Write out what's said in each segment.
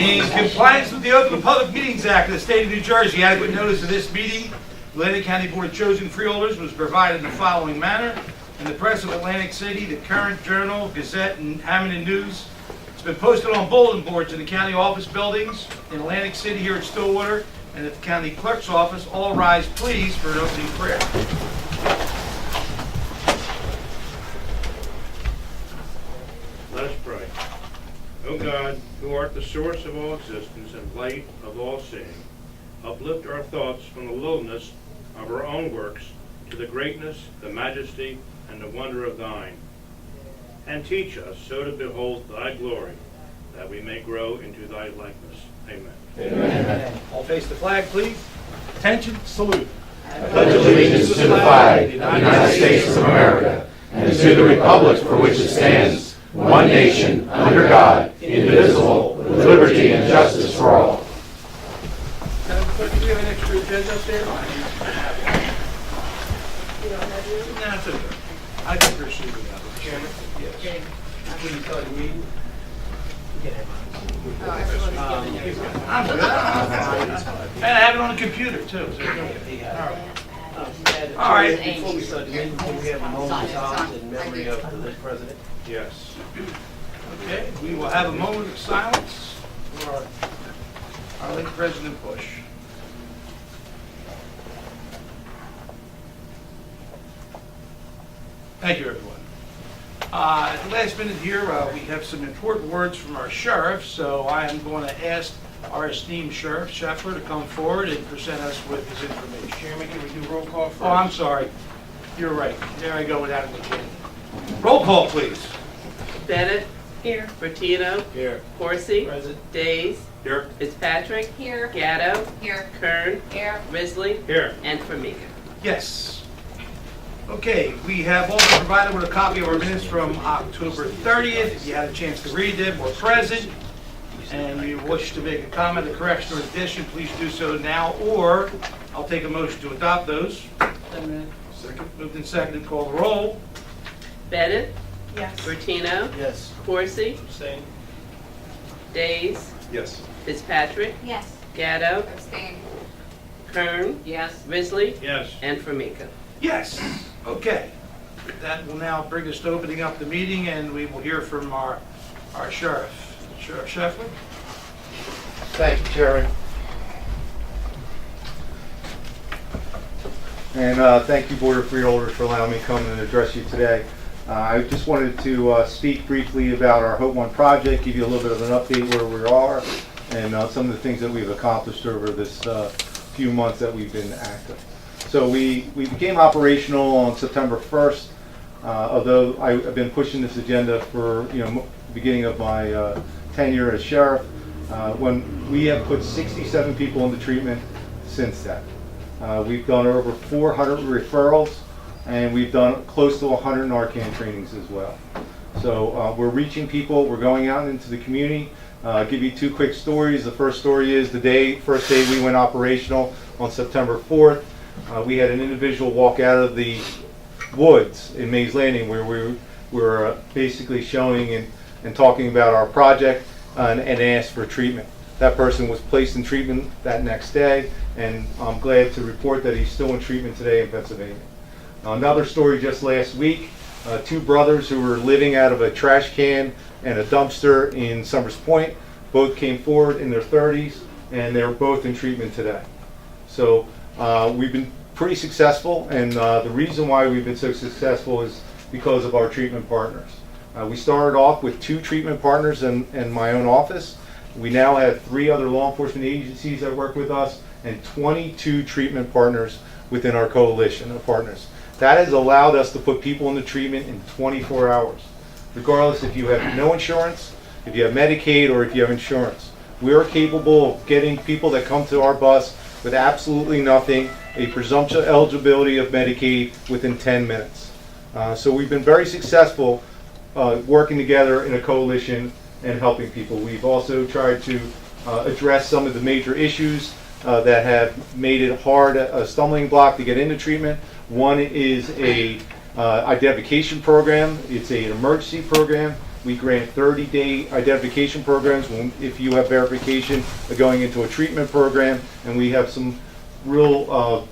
In compliance with the Open Public Meetings Act of the State of New Jersey, adequate notice of this meeting, the Atlantic County Board of Chosen Freeholders was provided in the following manner. In the press of Atlantic City, the Current Journal, Gazette, and Hamilton News. It's been posted on bulletin boards in the county office buildings in Atlantic City here at Stillwater and at the county clerk's office. All rise, please, for an opening prayer. Let us pray. O God, who art the source of all existence and light of all seeing, uplift our thoughts from the littleness of our own works to the greatness, the majesty, and the wonder of thine. And teach us so to behold thy glory, that we may grow into thy likeness. Amen. Amen. All face the flag, please. Attention, salute. I pledge allegiance to the flag of the United States of America and to the republic for which it stands, one nation, under God, indivisible, with liberty and justice for all. Madam Clerk, do we have an extra agenda up there? No, it's okay. I can pursue it now. Chairman? Yes. When you start the meeting, you can have I'm good. And I have it on the computer, too. So it's okay. All right. Before we start the meeting, can we have a moment of silence in memory of the late president? Yes. Okay, we will have a moment of silence for our late President Bush. Thank you, everyone. At the last minute here, we have some important words from our sheriff, so I am going to ask our esteemed Sheriff Scheffler to come forward and present us with his information. Chairman, can we do roll call first? Oh, I'm sorry. You're right. There I go without an agenda. Roll call, please. Bennett. Here. Bertino. Here. Horsey. Present. Days. Here. Fitzpatrick. Here. Gatto. Here. Kern. Here. Risley. Here. And Formica. Yes. Okay, we have also provided with a copy of our minutes from October 30th. If you had a chance to read them, we're present. And you wish to make a comment, a correction, or addition, please do so now, or I'll take a motion to adopt those. Second. Moved and seconded, call the roll. Bennett. Yes. Bertino. Yes. Horsey. Abstain. Days. Yes. Fitzpatrick. Yes. Gatto. Abstain. Kern. Yes. Risley. Yes. And Formica. Yes. Okay. That will now bring us to opening up the meeting, and we will hear from our sheriff. Sheriff Scheffler. Thank you, Chairman. And thank you, Board of Freeholders, for allowing me to come and address you today. I just wanted to speak briefly about our Hope One project, give you a little bit of an update where we are, and some of the things that we've accomplished over this few months that we've been active. So we became operational on September 1st, although I've been pushing this agenda for the beginning of my tenure as sheriff. When we have put 67 people into treatment since then. We've done over 400 referrals, and we've done close to 100 Narcan trainings as well. So we're reaching people, we're going out into the community. I'll give you two quick stories. The first story is the first day we went operational on September 4th. We had an individual walk out of the woods in Mays Landing where we were basically showing and talking about our project and asked for treatment. That person was placed in treatment that next day, and I'm glad to report that he's still in treatment today in Pennsylvania. Another story just last week, two brothers who were living out of a trash can and a dumpster in Summers Point, both came forward in their 30s, and they're both in treatment today. So we've been pretty successful, and the reason why we've been so successful is because of our treatment partners. We started off with 2 treatment partners in my own office. We now have 3 other law enforcement agencies that work with us and 22 treatment partners within our coalition of partners. That has allowed us to put people into treatment in 24 hours, regardless if you have no insurance, if you have Medicaid, or if you have insurance. We are capable of getting people that come to our bus with absolutely nothing, a presumption eligibility of Medicaid within 10 minutes. So we've been very successful working together in a coalition and helping people. We've also tried to address some of the major issues that have made it hard, a stumbling block to get into treatment. One is a identification program. It's an emergency program We grant 30-day identification programs if you have verification of going into a treatment program, and we have some real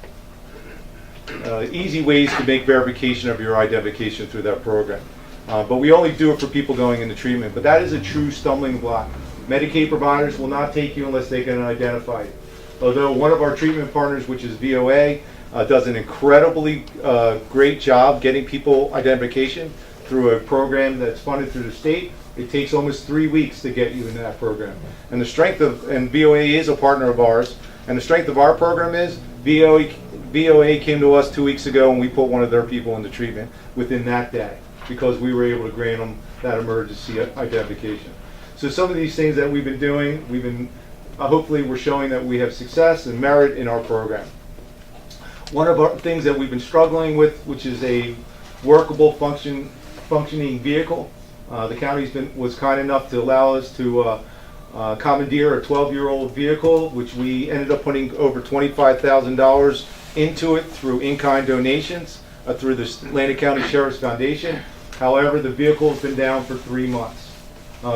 easy ways to make verification of your identification through that program. But we only do it for people going into treatment. But that is a true stumbling block. Medicaid providers will not take you unless they can identify you. Although one of our treatment partners, which is VOA, does an incredibly great job getting people identification through a program that's funded through the state. It takes almost 3 weeks to get you into that program. And the strength of, and VOA is a partner of ours, and the strength of our program is VOA came to us 2 weeks ago and we put one of their people into treatment within that day because we were able to grant them that emergency identification. So some of these things that we've been doing, hopefully we're showing that we have success and merit in our program. One of our things that we've been struggling with, which is a workable functioning vehicle. The county was kind enough to allow us to commandeer a 12-year-old vehicle, which we ended up putting over $25,000 into it through in-kind donations through the Atlantic County Sheriff's Foundation. However, the vehicle has been down for 3 months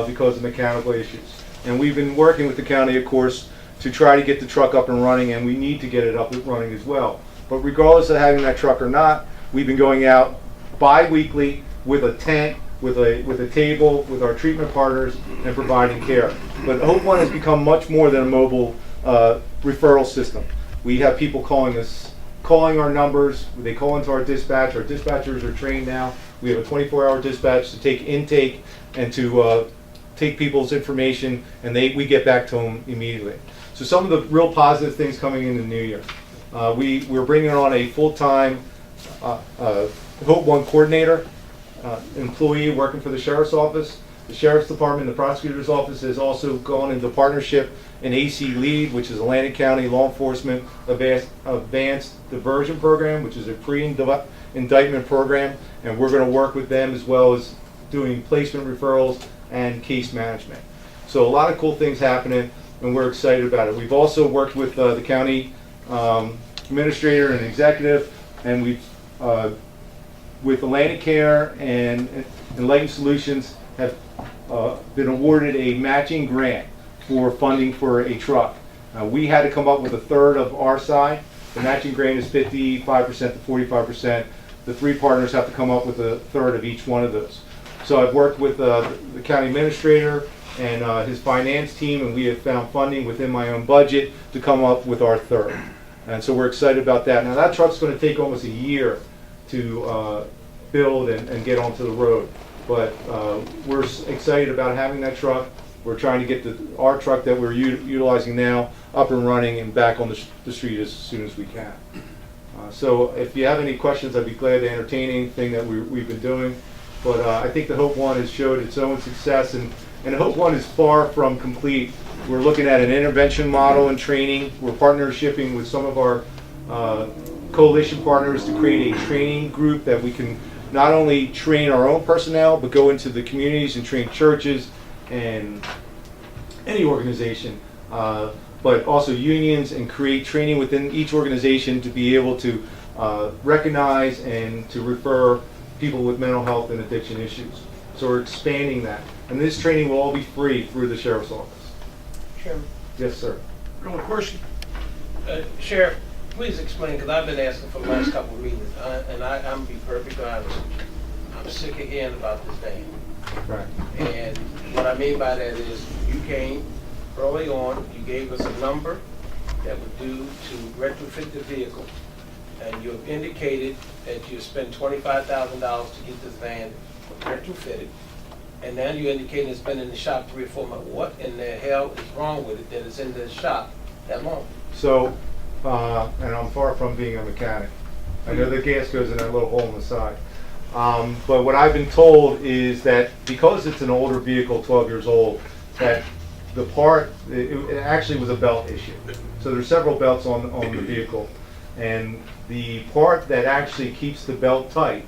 because of mechanical issues. And we've been working with the county, of course, to try to get the truck up and running, and we need to get it up and running as well. But regardless of having that truck or not, we've been going out bi-weekly with a tent, with a table, with our treatment partners, and providing care. But Hope One has become much more than a mobile referral system. We have people calling our numbers. They call into our dispatch. Our dispatchers are trained now. We have a 24-hour dispatch to take intake and to take people's information, and we get back to them immediately. So some of the real positive things coming in the new year. We're bringing on a full-time Hope One coordinator, employee working for the Sheriff's Office. The Sheriff's Department, the Prosecutor's Office has also gone into partnership in AC LEAD, which is Atlantic County Law Enforcement Advanced Diversion Program, which is a pre-indictment program, and we're going to work with them as well as doing placement referrals and case management. So a lot of cool things happening, and we're excited about it. We've also worked with the county administrator and executive, and we've with Atlantic Care and Enlightened Solutions have been awarded a matching grant for funding for a truck. We had to come up with a third of our side. The matching grant is 55% to 45%. The 3 partners have to come up with a third of each one of those. So I've worked with the county administrator and his finance team, and we have found funding within my own budget to come up with our third. And so we're excited about that. Now that truck's going to take almost a year to build and get onto the road. But we're excited about having that truck. We're trying to get our truck that we're utilizing now up and running and back on the street as soon as we can. So if you have any questions, I'd be glad to entertain anything that we've been doing. But I think the Hope One has showed its own success, and Hope One is far from complete. We're looking at an intervention model and training. We're partnershiping with some of our coalition partners to create a training group that we can not only train our own personnel, but go into the communities and train churches and any organization, but also unions, and create training within each organization to be able to recognize and to refer people with mental health and addiction issues. So we're expanding that. And this training will all be free through the Sheriff's Office. Chairman. Yes, sir. Real question. Sheriff, please explain, because I've been asking for the last couple of meetings, and I'm going to be perfectly honest. I'm sick of hearing about this thing. Right. And what I mean by that is, you came early on, you gave us a number that would do to retrofit the vehicle, and you have indicated that you spend $25,000 to get this van retrofitted, and now you indicated it's been in the shop 3 or 4 months. What in the hell is wrong with it that it's in the shop that long? So, and I'm far from being a mechanic. I know the gas goes in that little hole in the side. But what I've been told is that because it's an older vehicle, 12 years old, that the part, it actually was a belt issue. So there's several belts on the vehicle, and the part that actually keeps the belt tight,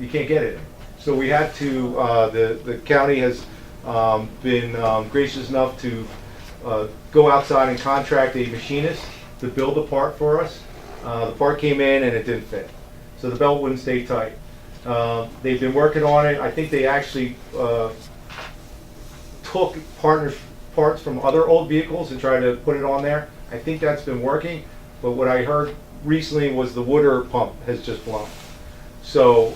you can't get it. So we had to, the county has been gracious enough to go outside and contract a machinist to build the part for us. The part came in and it didn't fit. So the belt wouldn't stay tight. They've been working on it. I think they actually took parts from other old vehicles and tried to put it on there. I think that's been working, but what I heard recently was the water pump has just blown. So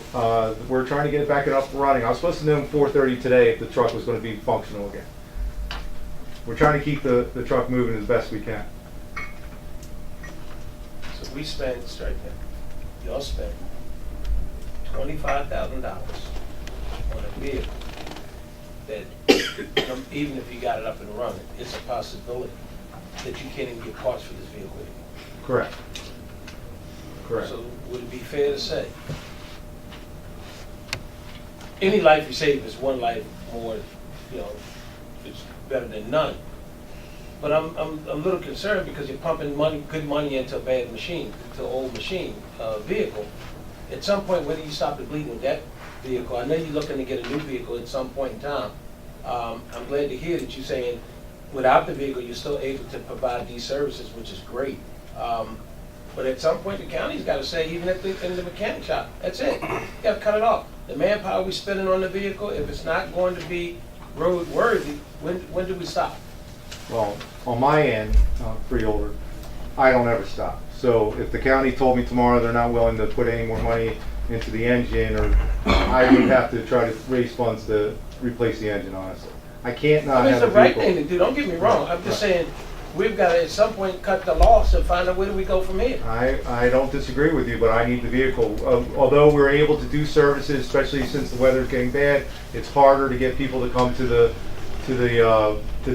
we're trying to get it back up and running. I was supposed to know at 4:30 today if the truck was going to be functional again. We're trying to keep the truck moving as best we can. So we spent, straight there, y'all spent $25,000 on a vehicle that, even if you got it up and running, it's a possibility that you can't even get parts for this vehicle anymore. Correct. Correct. So would it be fair to say, any life you save is one life more, it's better than none. But I'm a little concerned because you're pumping good money into a bad machine, into an old machine, vehicle. At some point, whether you stop the bleeding with that vehicle, I know you're looking to get a new vehicle at some point in time. I'm glad to hear that you're saying without the vehicle, you're still able to provide these services, which is great. But at some point, the county's got to say, even in the mechanic shop, that's it. You got to cut it off. The manpower we're spending on the vehicle, if it's not going to be road worthy, when do we stop? Well, on my end, Freeholder, I don't ever stop. So if the county told me tomorrow they're not willing to put any more money into the engine, or I would have to try to raise funds to replace the engine, honestly. I can't not I mean, have it's a the right vehicle. thing to do, don't get me wrong. I'm just saying, we've got to at some point cut the loss and find out where do we go from here. I don't disagree with you, but I need the vehicle. Although we're able to do services, especially since the weather's getting bad, it's harder to get people to come to the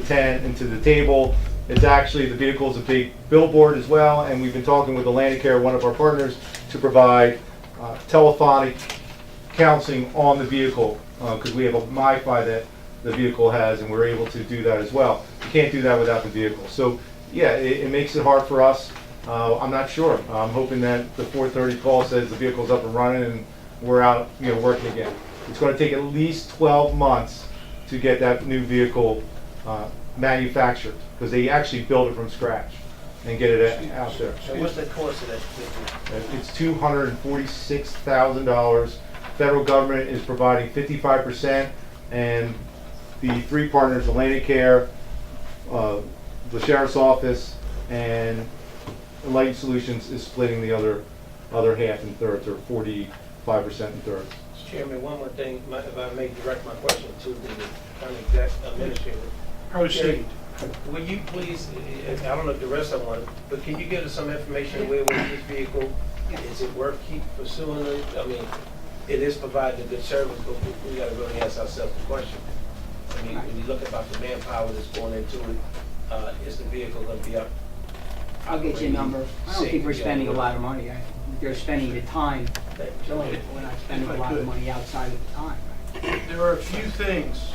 tent and to the table. It's actually, the vehicle's a big billboard as well, and we've been talking with Atlanticare, one of our partners, to provide telephonic counseling on the vehicle, because we have a MiFi that the vehicle has, and we're able to do that as well. You can't do that without the vehicle. So, yeah, it makes it hard for us. I'm not sure. I'm hoping that the 4:30 call says the vehicle's up and running and we're out, working again. It's going to take at least 12 months to get that new vehicle manufactured, because they actually build it from scratch and get it out there. So what's the cost of that vehicle? It's $246,000. Federal government is providing 55%, and the three partners, Atlanticare, the sheriff's office, and Enlightened Solutions, is splitting the other half in thirds, or 45% in thirds. Mr. Chairman, one more thing, if I may direct my question to the county exec administrator. Proceed. Will you please, I don't know if the rest of them want, but can you give us some information where with this vehicle? Is it worth keep pursuing it? I mean, it is providing a good service, but we gotta really ask ourselves the question. I mean, when you look about the manpower that's going into it, is the vehicle gonna be up? I'll get you a number. I don't think we're spending a lot of money. They're spending the time. We're not spending a lot of money outside of the time. There are a few things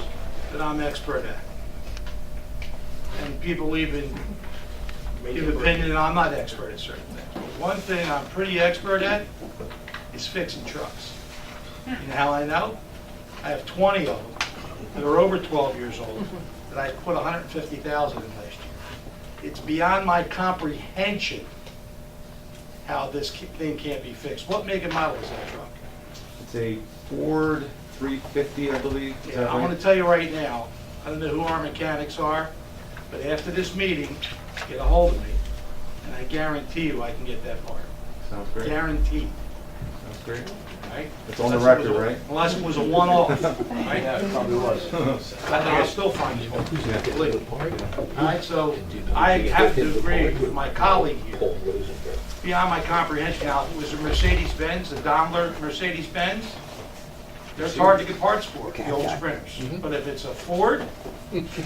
that I'm expert at. And people even give opinion that I'm not expert at certain things. But one thing I'm pretty expert at is fixing trucks. You know how I know? I have 20 of them that are over 12 years old that I put $150,000 in last year. It's beyond my comprehension how this thing can't be fixed. What make and model is that truck? It's a Ford 350, I believe. Is that Yeah, I right? want to tell you right now, I don't know who our mechanics are, but after this meeting, get a hold of me, and I guarantee you I can get that part. Sounds great. Guaranteed, Sounds great. right? It's on the Unless it was record, a- right? Unless it was a one-off, right? Yeah, it probably was. I'll still find you. Believe me. All right, so I have to agree with my colleague here. Beyond my comprehension, now, if it was a Mercedes-Benz, a Daimler Mercedes-Benz, they're hard to get parts for, the old Sprinters. But if it's a Ford, Mr.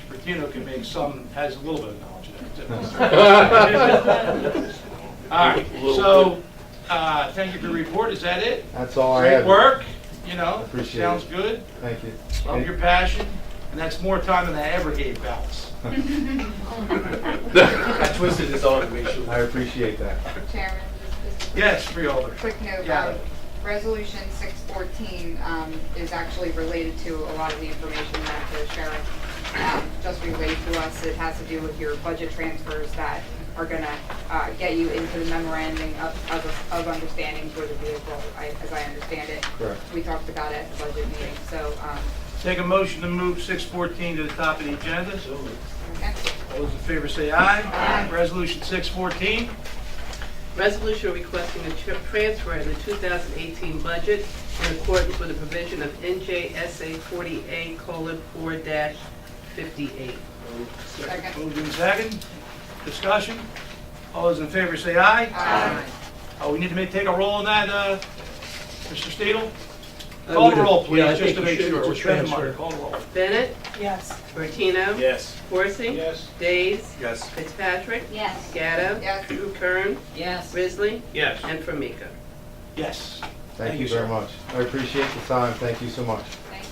Bertino can make has a little bit of knowledge of that. too. All right, so, thank you for the report, is that it? That's all I Great have. work, Appreciate sounds it. good, Thank you. love your passion, and that's more time than I ever gave Balance. I twisted his arm to make sure. I appreciate that. Chairman, just a Yes, Freeholder. quick note. Yeah. Resolution 614 is actually related to a lot of the information that the sheriff just relayed to us. It has to do with your budget transfers that are gonna get you into the memorandum of understanding for the vehicle, as I understand it. Correct. We talked about it at the budget meeting, so, Take a motion to move 614 to the top of the agenda. okay. All those in favor say aye. Aye. Resolution 614. Resolution requesting a transfer in the 2018 budget in accordance with the provision of NJSA 40A:4-58. Second. Moved in second. Discussion. All those in favor say aye. Aye. Oh, we need to take a roll on that, Mr. Steele? Call the roll, please, just to make sure. We're spending money. Call the roll. Bennett? Yes. Bertino? Yes. Coursing? Yes. Days? Yes. Fitzpatrick? Yes. Gatto? Yes. Kern? Yes. Risley? Yes. And Formica. Yes. Thank you very much. I appreciate the time. Thank you so much. Thank you.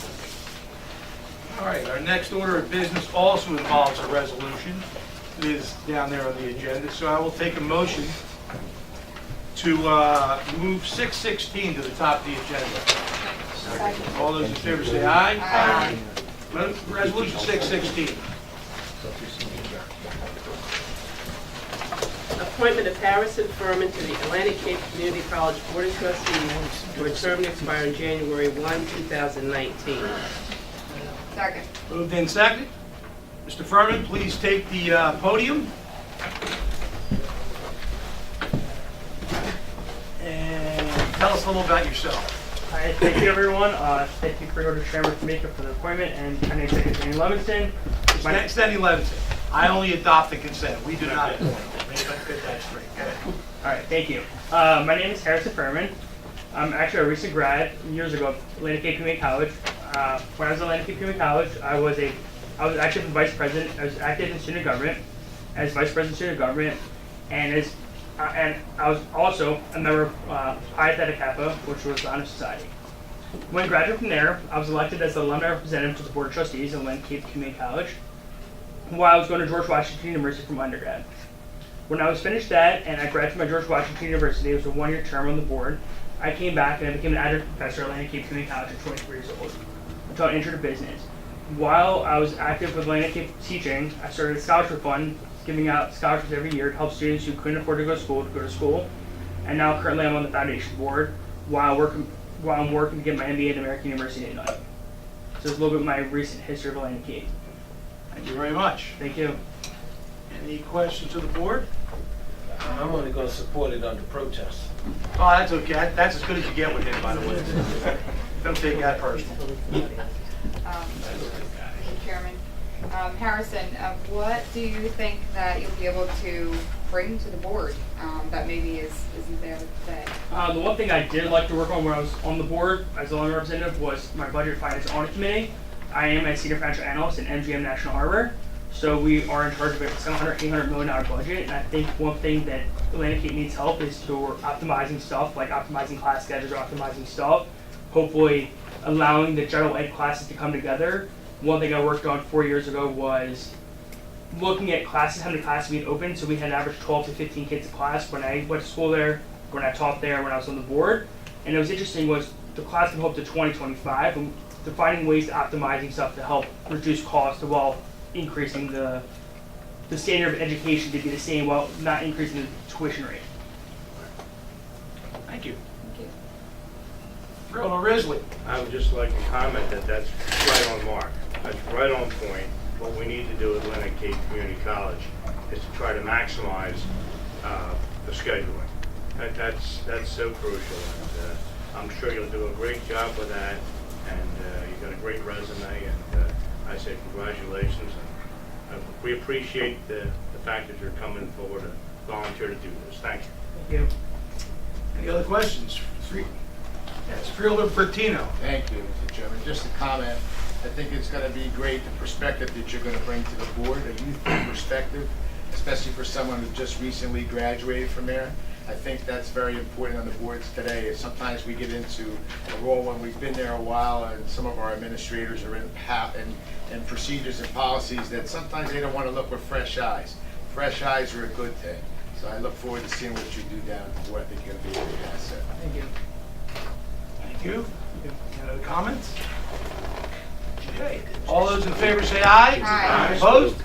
All right, our next order of business also involves a resolution. It is down there on the agenda, so I will take a motion to move 616 to the top of the agenda. All those in favor say aye. Aye. Resolution 616. Appointment of Harrison Furman to the Atlantic Cape Community College Board of Trustees for a term to expire on January 1, 2019. Second. Moved in second. Mr. Furman, please take the podium. And tell us a little about yourself. Hi, thank you everyone. Thank you Freeholder Chairman Formica for the appointment, and my name is Danny Levinson. Standing Levinson. I only adopt the consent. We do not appoint. Maybe I get that straight. Go ahead. All right, thank you. My name is Harrison Furman. I'm actually a recent grad years ago of Atlantic Cape Community College. When I was at Atlantic Cape Community College, I was actually the vice president. I was active in student government as vice president of student government, and I was also a member of Pi Theta Kappa, which was the honor society. When I graduated from there, I was elected as the alumni representative to the board of trustees at Atlantic Cape Community College, while I was going to George Washington University from undergrad. When I was finished that and I graduated from George Washington University, it was a one-year term on the board. I came back and I became an adjunct professor at Atlantic Cape Community College at 23 years old. I taught intro to business. While I was active with Atlantic Cape teaching, I started a scholarship fund, giving out scholarships every year to help students who couldn't afford to go to school. And now currently I'm on the foundation board while I'm working to get my MBA at American University at night. So it's a little bit of my recent history of Atlantic Cape. Thank you very much. Thank you. Any questions of the board? I'm only gonna support it under protest. Oh, that's okay. That's as good as you get with him, by the way. Don't take that personal. Mr. Chairman, Harrison, what do you think that you'll be able to bring to the board that maybe isn't there today? The one thing I did like to work on when I was on the board as a loan representative was my budget finance audit committee. I am a senior financial analyst in MGM National Harbor, so we are in charge of a $700-800 million budget. And I think one thing that Atlantic Cape needs help is to optimizing stuff, like optimizing class schedules or optimizing stuff. Hopefully, allowing the general ed classes to come together. One thing I worked on 4 years ago was looking at classes, how many classes we had open. So we had an average 12 to 15 kids a class when I went to school there, when I taught there, when I was on the board. And it was interesting was the class can go up to 2025, and they're finding ways to optimizing stuff to help reduce costs while increasing the standard of education to be the same while not increasing the tuition rate. Thank you. Thank you. Freeholder Risley. I would just like to comment that that's right on mark. That's right on point. What we need to do at Atlantic Cape Community College is to try to maximize the scheduling. That's so crucial, and I'm sure you'll do a great job with that, and you've got a great resume, and I say congratulations, and we appreciate the fact that you're coming forward to volunteer to do this. Thank you. Thank you. Any other questions? Yes, Freeholder Bertino. Thank you, Mr. Chairman. Just a comment. I think it's going to be great, the perspective that you're going to bring to the board, a youthful perspective, especially for someone who just recently graduated from there. I think that's very important on the boards today. Sometimes we get into a role when we've been there a while and some of our administrators are in procedures and policies that sometimes they don't want to look with fresh eyes. Fresh eyes are a good thing. So I look forward to seeing what you do down at the board. I think you're going to be a big asset. Thank you. Thank you. Any other comments? Okay. All those in favor say aye. Aye. Opposed?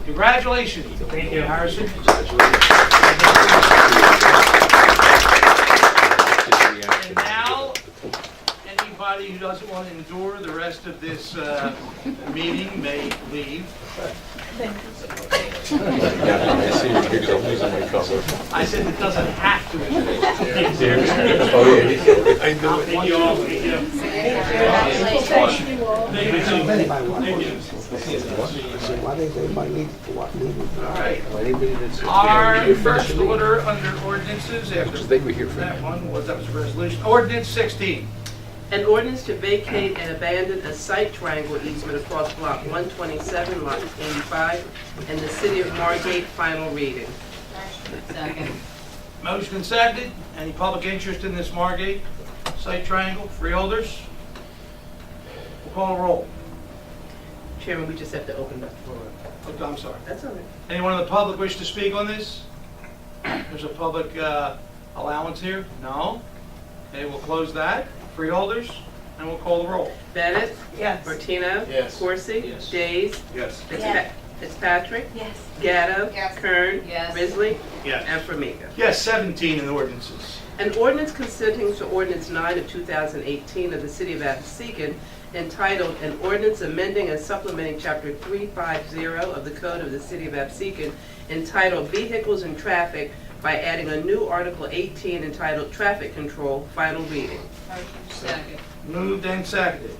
Congratulations. Thank you. Harrison. And now, anybody who doesn't want to endure the rest of this meeting may leave. I said it doesn't have to. Thank you all. Thank you. Our first order under ordinances after that one was a resolution. Ordinance 16. An ordinance to vacate and abandon a site triangle easement across block 127, lot 85, in the city of Margate, final reading. Motion. Motion and seconded. Any public interest in this Margate site triangle? Freeholders? We'll call a roll. Chairman, we just have to open up the floor. Oh, I'm sorry. That's all right. Anyone in the public wish to speak on this? There's a public allowance here? No? Okay, we'll close that. Freeholders? And we'll call the roll. Bennett? Yes. Martino? Yes. Coursey? Yes. Days? Yes. Fitzpatrick? Yes. Gatto? Yes. Kern? Yes. Risley? Yes. And Formica. Yes, 17 in the ordinances. An ordinance consenting to Ordinance 9 of 2018 of the City of Absecon entitled An Ordinance Amending and Supplementing Chapter 350 of the Code of the City of Absecon entitled Vehicles and Traffic by adding a new Article 18 entitled Traffic Control, final reading. Second. Moved and seconded.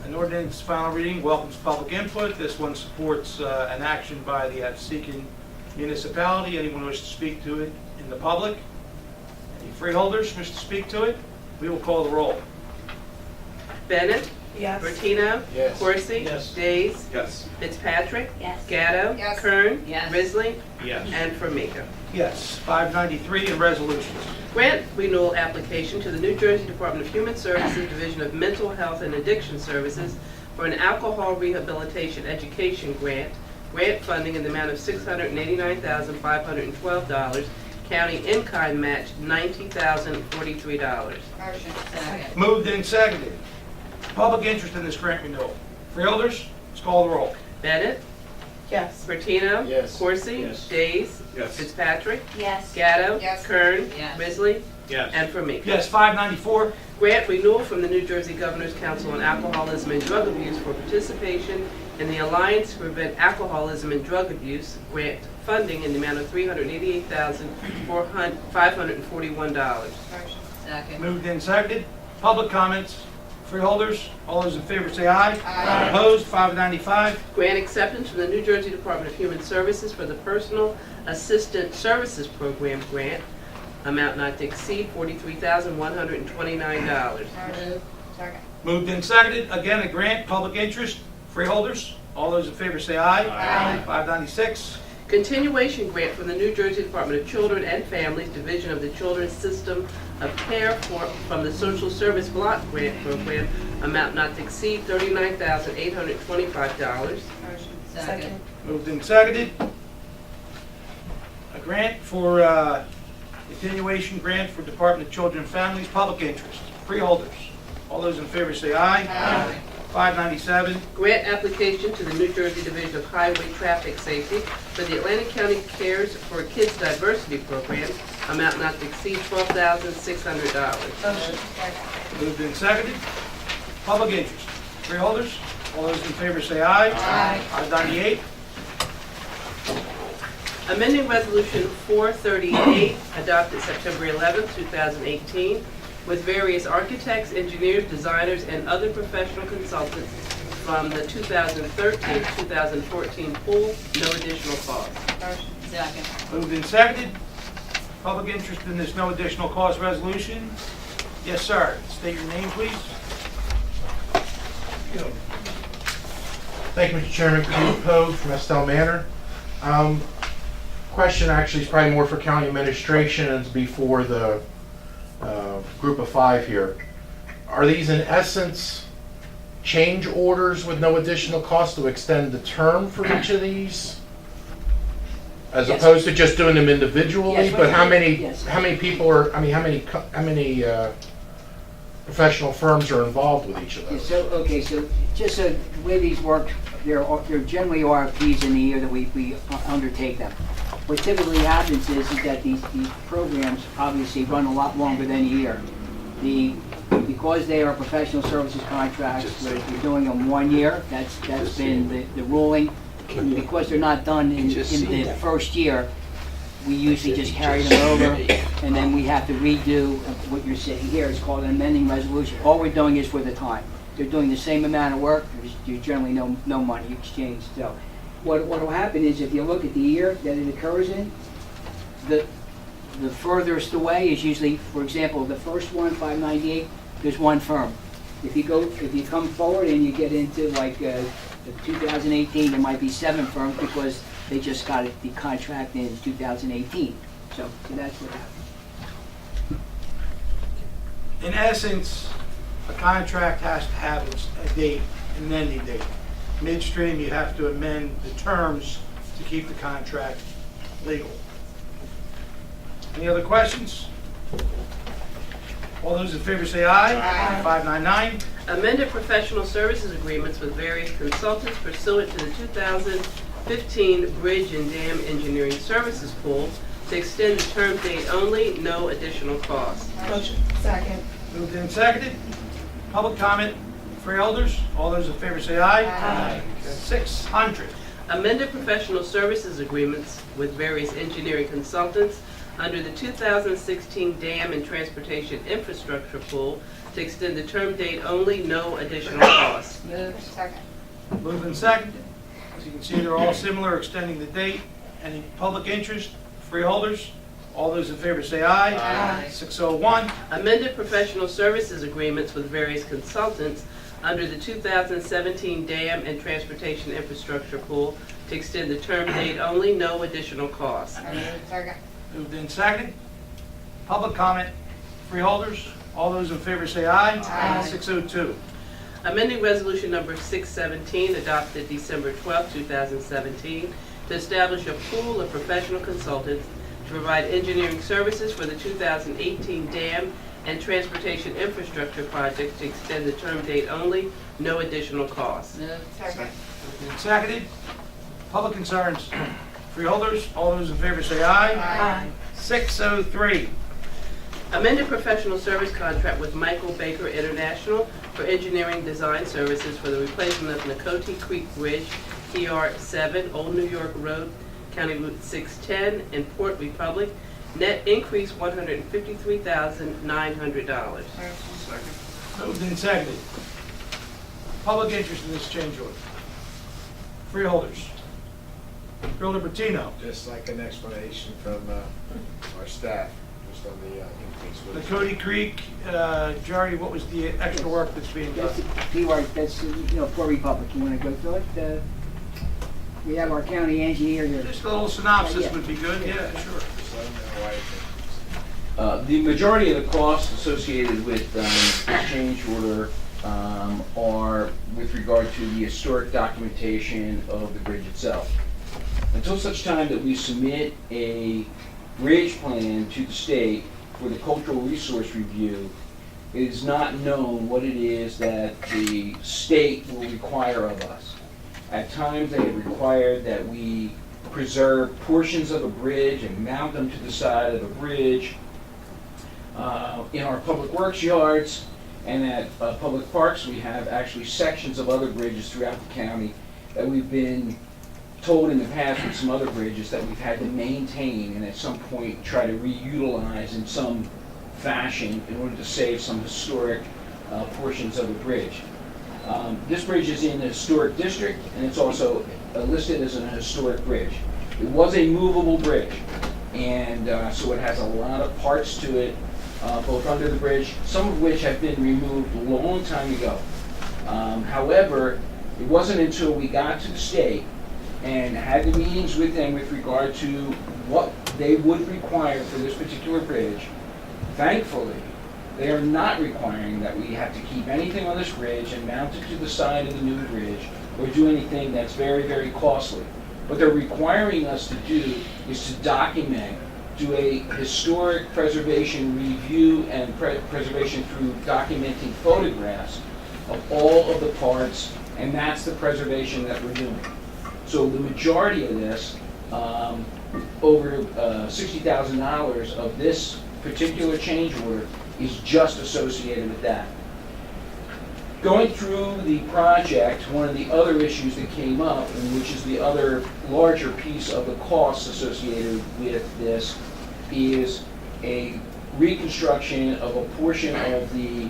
An ordinance final reading welcomes public input. This one supports an action by the Absecon municipality. Anyone wish to speak to it in the public? Any freeholders wish to speak to it? We will call the roll. Bennett? Yes. Martino? Yes. Coursey? Yes. Days? Yes. Fitzpatrick? Yes. Gatto? Yes. Kern? Yes. Risley? Yes. And Formica. Yes, 593 in resolutions. Grant renewal application to the New Jersey Department of Human Services Division of Mental Health and Addiction Services for an alcohol rehabilitation education grant. Grant funding in the amount of $689,512. County in-kind match $90,043. Motion. Second. Moved and seconded. Public interest in this grant renewal. Freeholders, let's call the roll. Bennett? Yes. Martino? Yes. Coursey? Yes. Days? Yes. Fitzpatrick? Yes. Gatto? Yes. Kern? Yes. Risley? Yes. And Formica. Yes, 594. Grant renewal from the New Jersey Governor's Council on Alcoholism and Drug Abuse for participation in the Alliance to Prevent Alcoholism and Drug Abuse grant funding in the amount of $388,541. Motion. Second. Moved and seconded. Public comments. Freeholders, all those in favor say aye. Aye. Opposed, 595. Grant acceptance from the New Jersey Department of Human Services for the Personal Assistant Services Program grant, amount not to exceed $43,129. Motion. Second. Moved and seconded. Again, a grant, public interest. Freeholders, all those in favor say aye. Aye. 596. Continuation grant from the New Jersey Department of Children and Families, Division of the Children's System of Care from the Social Service Block Grant Program, amount not to exceed $39,825. Motion. Second. Moved and seconded. A grant for, continuation grant for Department of Children and Families, public interest. Freeholders, all those in favor say aye. Aye. 597. Grant application to the New Jersey Division of Highway Traffic Safety for the Atlantic County Cares for Kids Diversity Program, amount not to exceed $12,600. Motion. Second. Moved and seconded. Public interest. Freeholders, all those in favor say aye. Aye. 598. Amending Resolution 438, adopted September 11, 2018, with various architects, engineers, designers, and other professional consultants from the 2013-2014 pool, no additional cost. Motion. Second. Moved and seconded. Public interest in this no additional cost resolution. Yes, sir. State your name, please. Thank you, Mr. Chairman. Colin Pogue from Estelle Manor. Question actually is probably more for county administration and it's before the group of five here. Are these in essence change orders with no additional cost to extend the term for each of these? As Yes. opposed to just doing them individually? Yes, But how yes. many people are, I mean, how many professional firms are involved with each of those? So, okay, so just so the way these work, there generally are RFPs in the year that we undertake them. What typically happens is that these programs obviously run a lot longer than a year. Because they are professional services contracts, we're doing them 1 year, that's been the ruling. And because they're not done in the first year, we usually just carry them over, and then we have to redo what you're saying here. It's called an amending resolution. All we're doing is for the time. They're doing the same amount of work, there's generally no money exchanged. So what will happen is, if you look at the year that it occurs in, the furthest away is usually, for example, the first one, 598, there's one firm. If you come forward and you get into like the 2018, there might be 7 firms because they just got the contract in 2018. So that's what happened. In essence, a contract has to have a date, an ending date. Midstream, you have to amend the terms to keep the contract legal. Any other questions? All those in favor say aye. Aye. 599. Amended professional services agreements with various consultants pursuant to the 2015 Bridge and Dam Engineering Services Pool to extend the term date only, no additional cost. Motion. Second. Moved and seconded. Public comment. Freeholders, all those in favor say aye. Aye. 600. Amended professional services agreements with various engineering consultants under the 2016 Dam and Transportation Infrastructure Pool to extend the term date only, no additional cost. Move. Second. Moved and seconded. As you can see, they're all similar, extending the date. Any public interest? Freeholders, all those in favor say aye. Aye. 601. Amended professional services agreements with various consultants under the 2017 Dam and Transportation Infrastructure Pool to extend the term date only, no additional cost. Move. Second. Moved and seconded. Public comment. Freeholders, all those in favor say aye. Aye. 602. Amending Resolution Number 617, adopted December 12, 2017, to establish a pool of professional consultants to provide engineering services for the 2018 Dam and Transportation Infrastructure Project to extend the term date only, no additional cost. Move. Second. Moved and seconded. Public concerns. Freeholders, all those in favor say aye. Aye. 603. Amended professional service contract with Michael Baker International for engineering design services for the replacement of Nakoti Creek Bridge, PR 7, Old New York Road, County Route 610, in Port Republic. Net increase $153,900. Moved and seconded. Public interest in this change order. Freeholders. Freeholder Bertino. Just like an explanation from our staff, just on the increase. The Cody Creek, Jerry, what was the extra work that's being done? That's that's Port Republic. You want to go through it? We have our county engineer here. Just a little synopsis Yeah. would be good, yeah, sure. Just let them know why I think. The majority of the costs associated with this change order are with regard to the historic documentation of the bridge itself. Until such time that we submit a bridge plan to the state for the cultural resource review, it is not known what it is that the state will require of us. At times, they have required that we preserve portions of a bridge and mount them to the side of a bridge in our public works yards, and at public parks, we have actually sections of other bridges throughout the county that we've been told in the past with some other bridges that we've had to maintain and at some point try to reutilize in some fashion in order to save some historic portions of the bridge. This bridge is in the historic district, and it's also listed as an historic bridge. It was a movable bridge, and so it has a lot of parts to it, both under the bridge, some of which have been removed a long time ago. However, it wasn't until we got to the state and had the meetings with them with regard to what they would require for this particular bridge. Thankfully, they are not requiring that we have to keep anything on this bridge and mount it to the side of the new bridge or do anything that's very, very costly. What they're requiring us to do is to document, do a historic preservation review and preservation through documenting photographs of all of the parts And that's the preservation that we're doing. So the majority of this, over $60,000 of this particular change order is just associated with that. Going through the project, one of the other issues that came up, and which is the other larger piece of the costs associated with this, is a reconstruction of a portion of the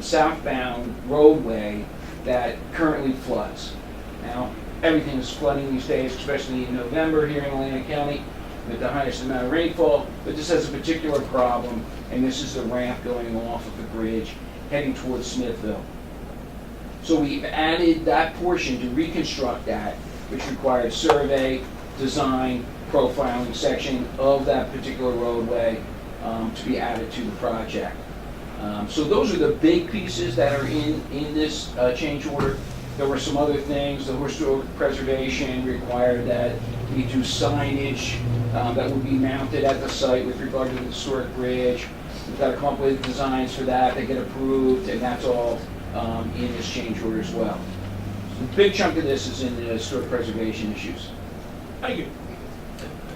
southbound roadway that currently floods. Now, everything is flooding these days, especially in November here in Atlantic County with the highest amount of rainfall, but this has a particular problem, and this is the ramp going off of the bridge heading towards Smithville. So we've added that portion to reconstruct that, which required survey, design, profiling section of that particular roadway to be added to the project. So those are the big pieces that are in this change order. There were some other things. The historic preservation required that we do signage that would be mounted at the site with regard to the historic bridge. We've got to come up with designs for that. They get approved, and that's all in this change order as well. So a big chunk of this is in the historic preservation issues. Thank you.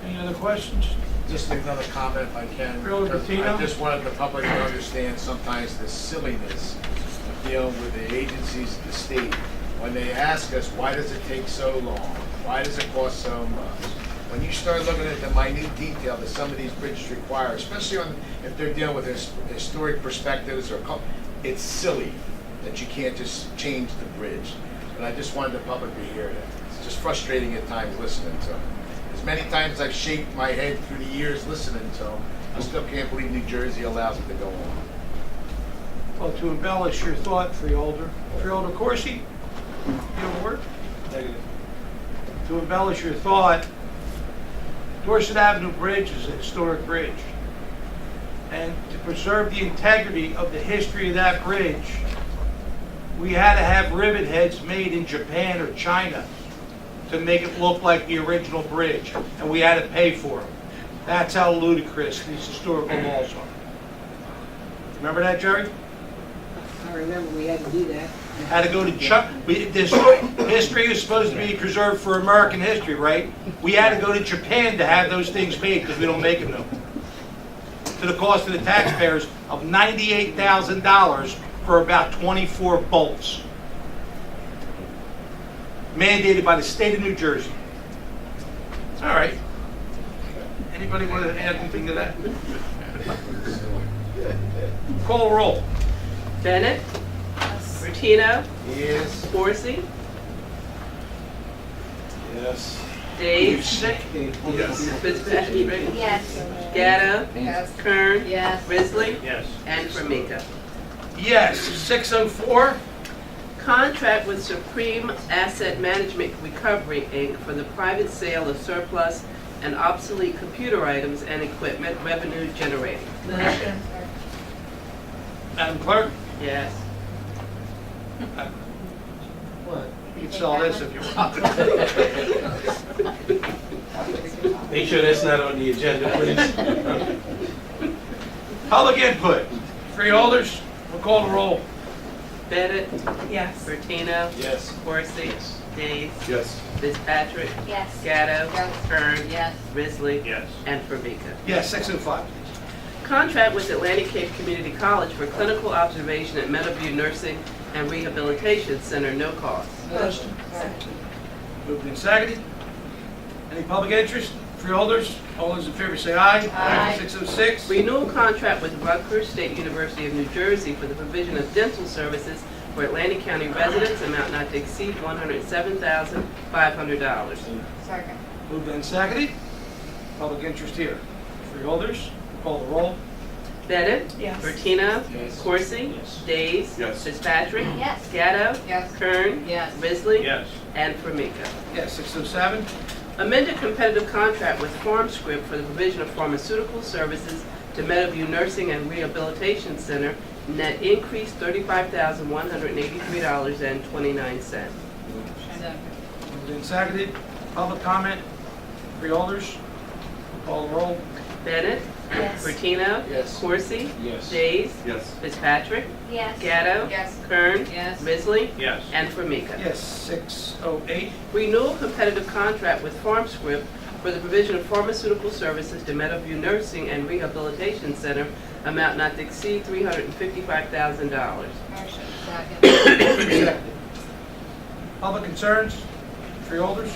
Any other questions? Just another comment if I can. Freeholder Patino? I just wanted the public to understand sometimes the silliness of dealing with the agencies of the state. When they ask us, why does it take so long? Why does it cost so much? When you start looking at the minute detail that some of these bridges require, especially if they're dealing with historic perspectives, it's silly that you can't just change the bridge. And I just wanted the public to hear that. It's just frustrating at times listening to them. As many times as I've shaked my head through the years listening to them, I still can't believe New Jersey allows it to go on. Well, to embellish your thought, Freeholder Corsi, you have a word? Negative. To embellish your thought, Dorset Avenue Bridge is a historic bridge. And to preserve the integrity of the history of that bridge, we had to have rivet heads made in Japan or China to make it look like the original bridge, and we had to pay for them. That's how ludicrous these historical laws are. Remember that, Jerry? I remember we had to do that. Had to go to this history is supposed to be preserved for American history, right? We had to go to Japan to have those things made because we don't make them no more. To the cost of the taxpayers of $98,000 for about 24 bolts. Mandated by the state of New Jersey. All right. Anybody want to add anything to that? Call roll. Bennett? Bertino? Yes. Corsi? Yes. Dave? Sick? Yes. Fitzpatrick? Yes. Gatto? Yes. Kern? Yes. Risley? Yes. And Formica. Yes. 604. Contract with Supreme Asset Management Recovery, Inc. for the private sale of surplus and obsolete computer items and equipment revenue generating. Motion. Madam Clerk? Yes. What? You can sell this if you want. Make sure that's not on the agenda, please. Public input. Freeholders, we'll call the roll. Bennett? Yes. Bertino? Yes. Corsi? Days? Yes. Fitzpatrick? Yes. Gatto? Yes. Kern? Yes. Risley? Yes. And Formica. Yes, 605. Contract with Atlantic Cape Community College for clinical observation at Meadowview Nursing and Rehabilitation Center, no cost. Motion. Moved and seconded. Any public interest? Freeholders, all those in favor say aye. Aye. 606. Renewal contract with Rutgers State University of New Jersey for the provision of dental services for Atlantic County residents, amount not to exceed $107,500. Second. Moved and seconded. Public interest here. Freeholders, call the roll. Bennett? Yes. Bertino? Yes. Corsi? Yes. Days? Yes. Fitzpatrick? Yes. Gatto? Yes. Kern? Yes. Risley? Yes. And Formica. Yes, 607. Amended competitive contract with FarmScript for the provision of pharmaceutical services to Meadowview Nursing and Rehabilitation Center, net increase $35,183.29. Second. Moved and seconded. Public comment. Freeholders, call the roll. Bennett? Yes. Bertino. Yes. Corsi. Yes. Days. Yes. Fitzpatrick. Yes. Gatto. Yes. Kern. Yes. Risley. Yes. And Formica. Yes, 608. Renewal competitive contract with FarmScript for the provision of pharmaceutical services to Meadowview Nursing and Rehabilitation Center, amount not to exceed $355,000. Motion. Second. Seconded. Public concerns? Freeholders?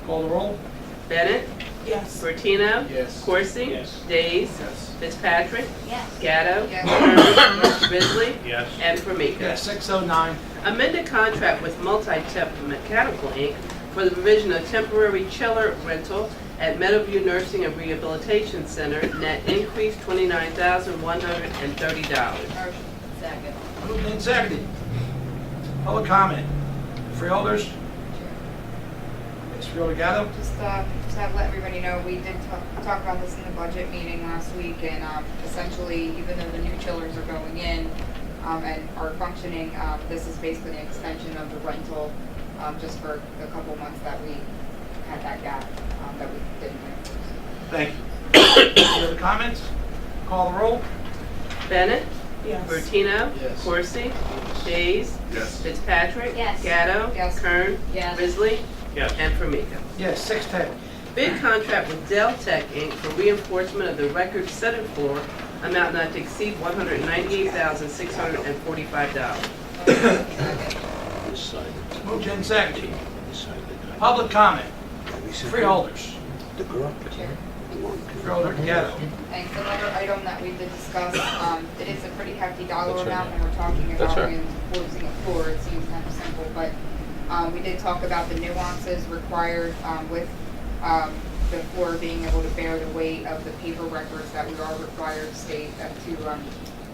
Call the roll. Bennett. Yes. Bertino. Yes. Corsi. Yes. Days. Yes. Fitzpatrick. Yes. Gatto. Yes. Kern. Risley. Yes. And Formica. Yes, 609. Amended contract with Multi-Temp Mechanical, Inc. for the provision of temporary chiller rental at Meadowview Nursing and Rehabilitation Center, net increase $29,130. Motion. Second. Moved and seconded. Public comment? Freeholders? Yes, Freeholder Gatto? Just to let everybody know, we did talk about this in the budget meeting last week, and essentially, even though the new chillers are going in and are functioning, this is basically an extension of the rental just for the couple months that we had that gap that we didn't use. Thank you. Any other comments? Call the roll. Bennett. Yes. Bertino. Yes. Corsi. Days. Yes. Fitzpatrick. Yes. Gatto. Yes. Kern. Yes. Risley. Yes. And Formica. Yes, 610. Bid contract with Dell Tech Inc. for reinforcement of the record setting floor, amount not to exceed $198,645. Moved and seconded. Public comment? Freeholders? Chair. Freeholder Gatto? Thanks. Another item that we did discuss, it is a pretty hefty dollar amount when we're talking about reinforcing a floor. It seems kind of simple, but we did talk about the nuances required with the floor being able to bear the weight of the paper records that we are required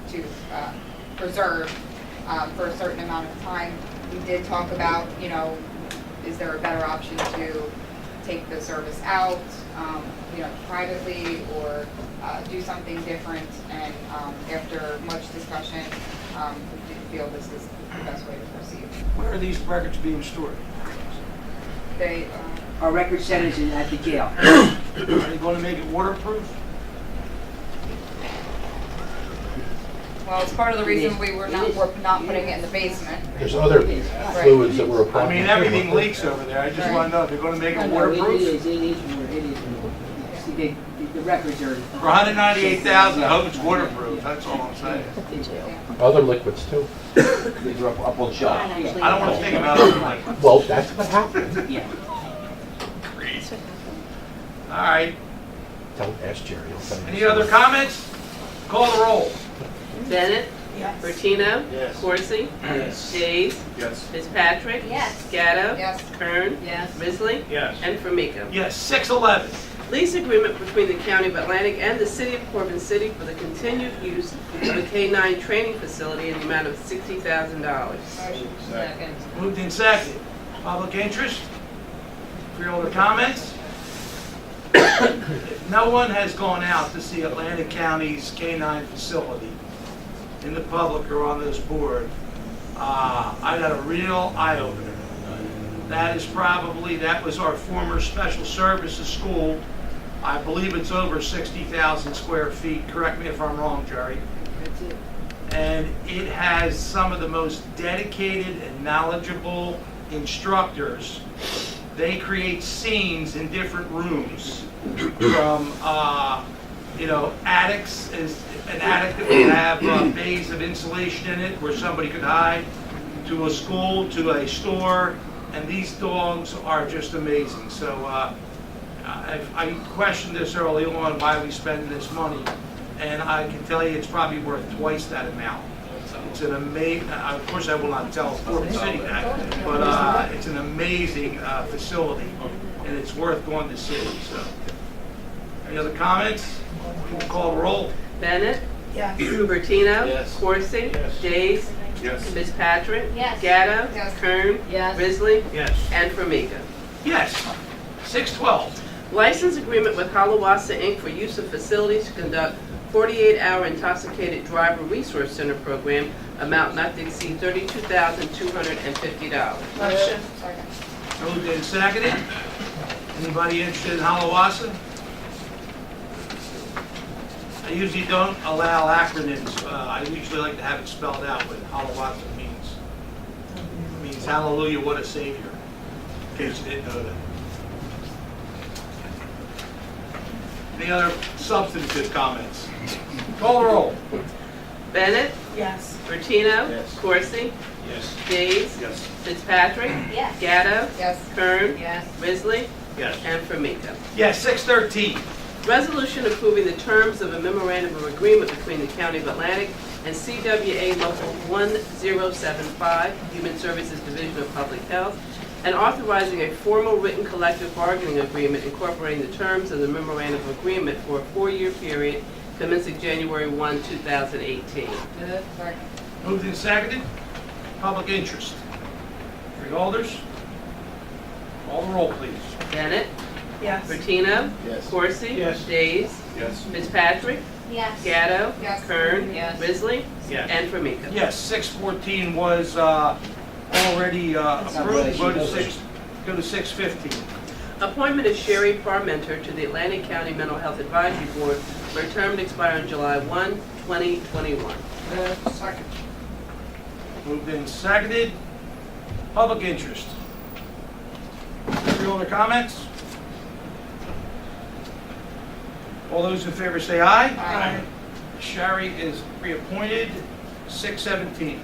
to preserve for a certain amount of time. We did talk about, is there a better option to take the service out, privately, or do something different? And after much discussion, we did feel this is the best way to proceed. Where are these records being stored? They, Our record centers is at the jail. Are they going to make it waterproof? well, it's part of the reason we're not putting it in the basement. There's other fluids that we're I applying. mean, everything leaks over there. I just want to know if they're going to make it waterproof. It is. See, the records are. For $198,000, I hope it's waterproof. That's all I'm saying. Other liquids too. These are up on the shelf. I don't want to think about it like. Well, that's what happened. Yeah. All right. Don't ask Jerry. He'll tell you. Any other comments? Call the roll. Bennett. Bertino. Yes. Corsi. Yes. Days. Yes. Fitzpatrick. Yes. Gatto. Yes. Kern. Yes. Risley. Yes. And Formica. Yes, 611. Lease agreement between the County of Atlantic and the City of Corbin City for the continued use of a K-9 training facility in the amount of $60,000. Motion. Second. Moved in second. Public interest? Freeholder comments? If no one has gone out to see Atlantic County's K-9 facility in the public or on this board, I got a real eye-opener. That was our former special services school. I believe it's over 60,000 square feet. Correct me if I'm wrong, Jerry. That's it. And it has some of the most dedicated and knowledgeable instructors. They create scenes in different rooms, from attics. An attic that would have bays of insulation in it where somebody could hide, to a school, to a store, and these dogs are just amazing. So I questioned this early on, why we spend this money, and I can tell you it's probably worth twice that amount. It's an amazing, of course I will not tell Corbin City that, but it's an amazing facility, and it's worth going to see. So, any other comments? We'll call the roll. Bennett. Yes. Bertino. Yes. Corsi. Days. Yes. Fitzpatrick. Yes. Gatto. Yes. Kern. Yes. Risley. Yes. And Formica. Yes. 612. License agreement with Halawasa Inc. for use of facilities to conduct 48-hour intoxicated driver resource center program, amount not to exceed $32,250. Motion. Second. Moved and seconded. Anybody interested in Halawasa? I usually don't allow acronyms. I usually like to have it spelled out what Hiawatha means. It means hallelujah, what a savior, in case you didn't know that. Any other substantive comments? Call the roll. Bennett, Yes. Bertino. Yes. Corsi. Yes. Days. Yes. Fitzpatrick. Yes. Gatto. Yes. Kern. Yes. Risley. Yes. And Formica. Yes, 613. Resolution approving the terms of a memorandum of agreement between the County of Atlantic and CWA Local 1075, Human Services Division of Public Health, and authorizing a formal written collective bargaining agreement incorporating the terms of the memorandum of agreement for a 4-year period commencing January 1, 2018. Second. Moved and seconded. Public interest. Freeholders. Call the roll, please. Bennett. Yes. Bertino. Yes. Corsi. Yes. Days. Yes. Fitzpatrick. Yes. Gatto. Yes. Kern. Yes. Risley. Yes. And Formica. Yes, 614 was already approved. Go to 615. Appointment of Sherry Parmenter to the Atlantic County Mental Health Advisory Board for a term to expire on July 1, 2021. Second. Moved and seconded. Public interest. Freeholder comments? All those in favor say aye. Aye. Sherry is reappointed. 617.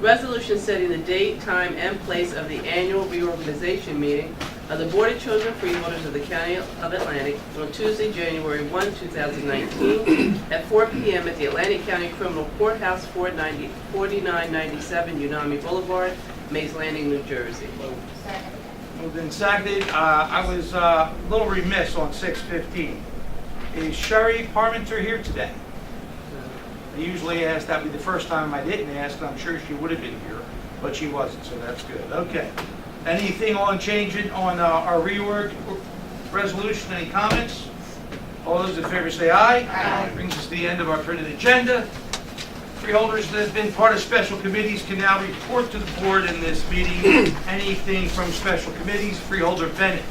Resolution setting the date, time, and place of the annual reorganization meeting of the Board of Children Freeholders of the County of Atlantic on Tuesday, January 1, 2019, at 4 p.m. at the Atlantic County Criminal Courthouse, 4997 Unami Boulevard, Mays Landing, New Jersey. Second. Moved and seconded. I was a little remiss on 615. Is Sherry Parmenter here today? I usually ask, that would be the first time I didn't ask, and I'm sure she would have been here, but she wasn't, so that's good. Okay. Anything on changing on our reorg resolution? Any comments? All those in favor say aye. Aye. Brings us to the end of our printed agenda. Freeholders that have been part of special committees can now report to the board in this meeting anything from special committees. Freeholder Bennett.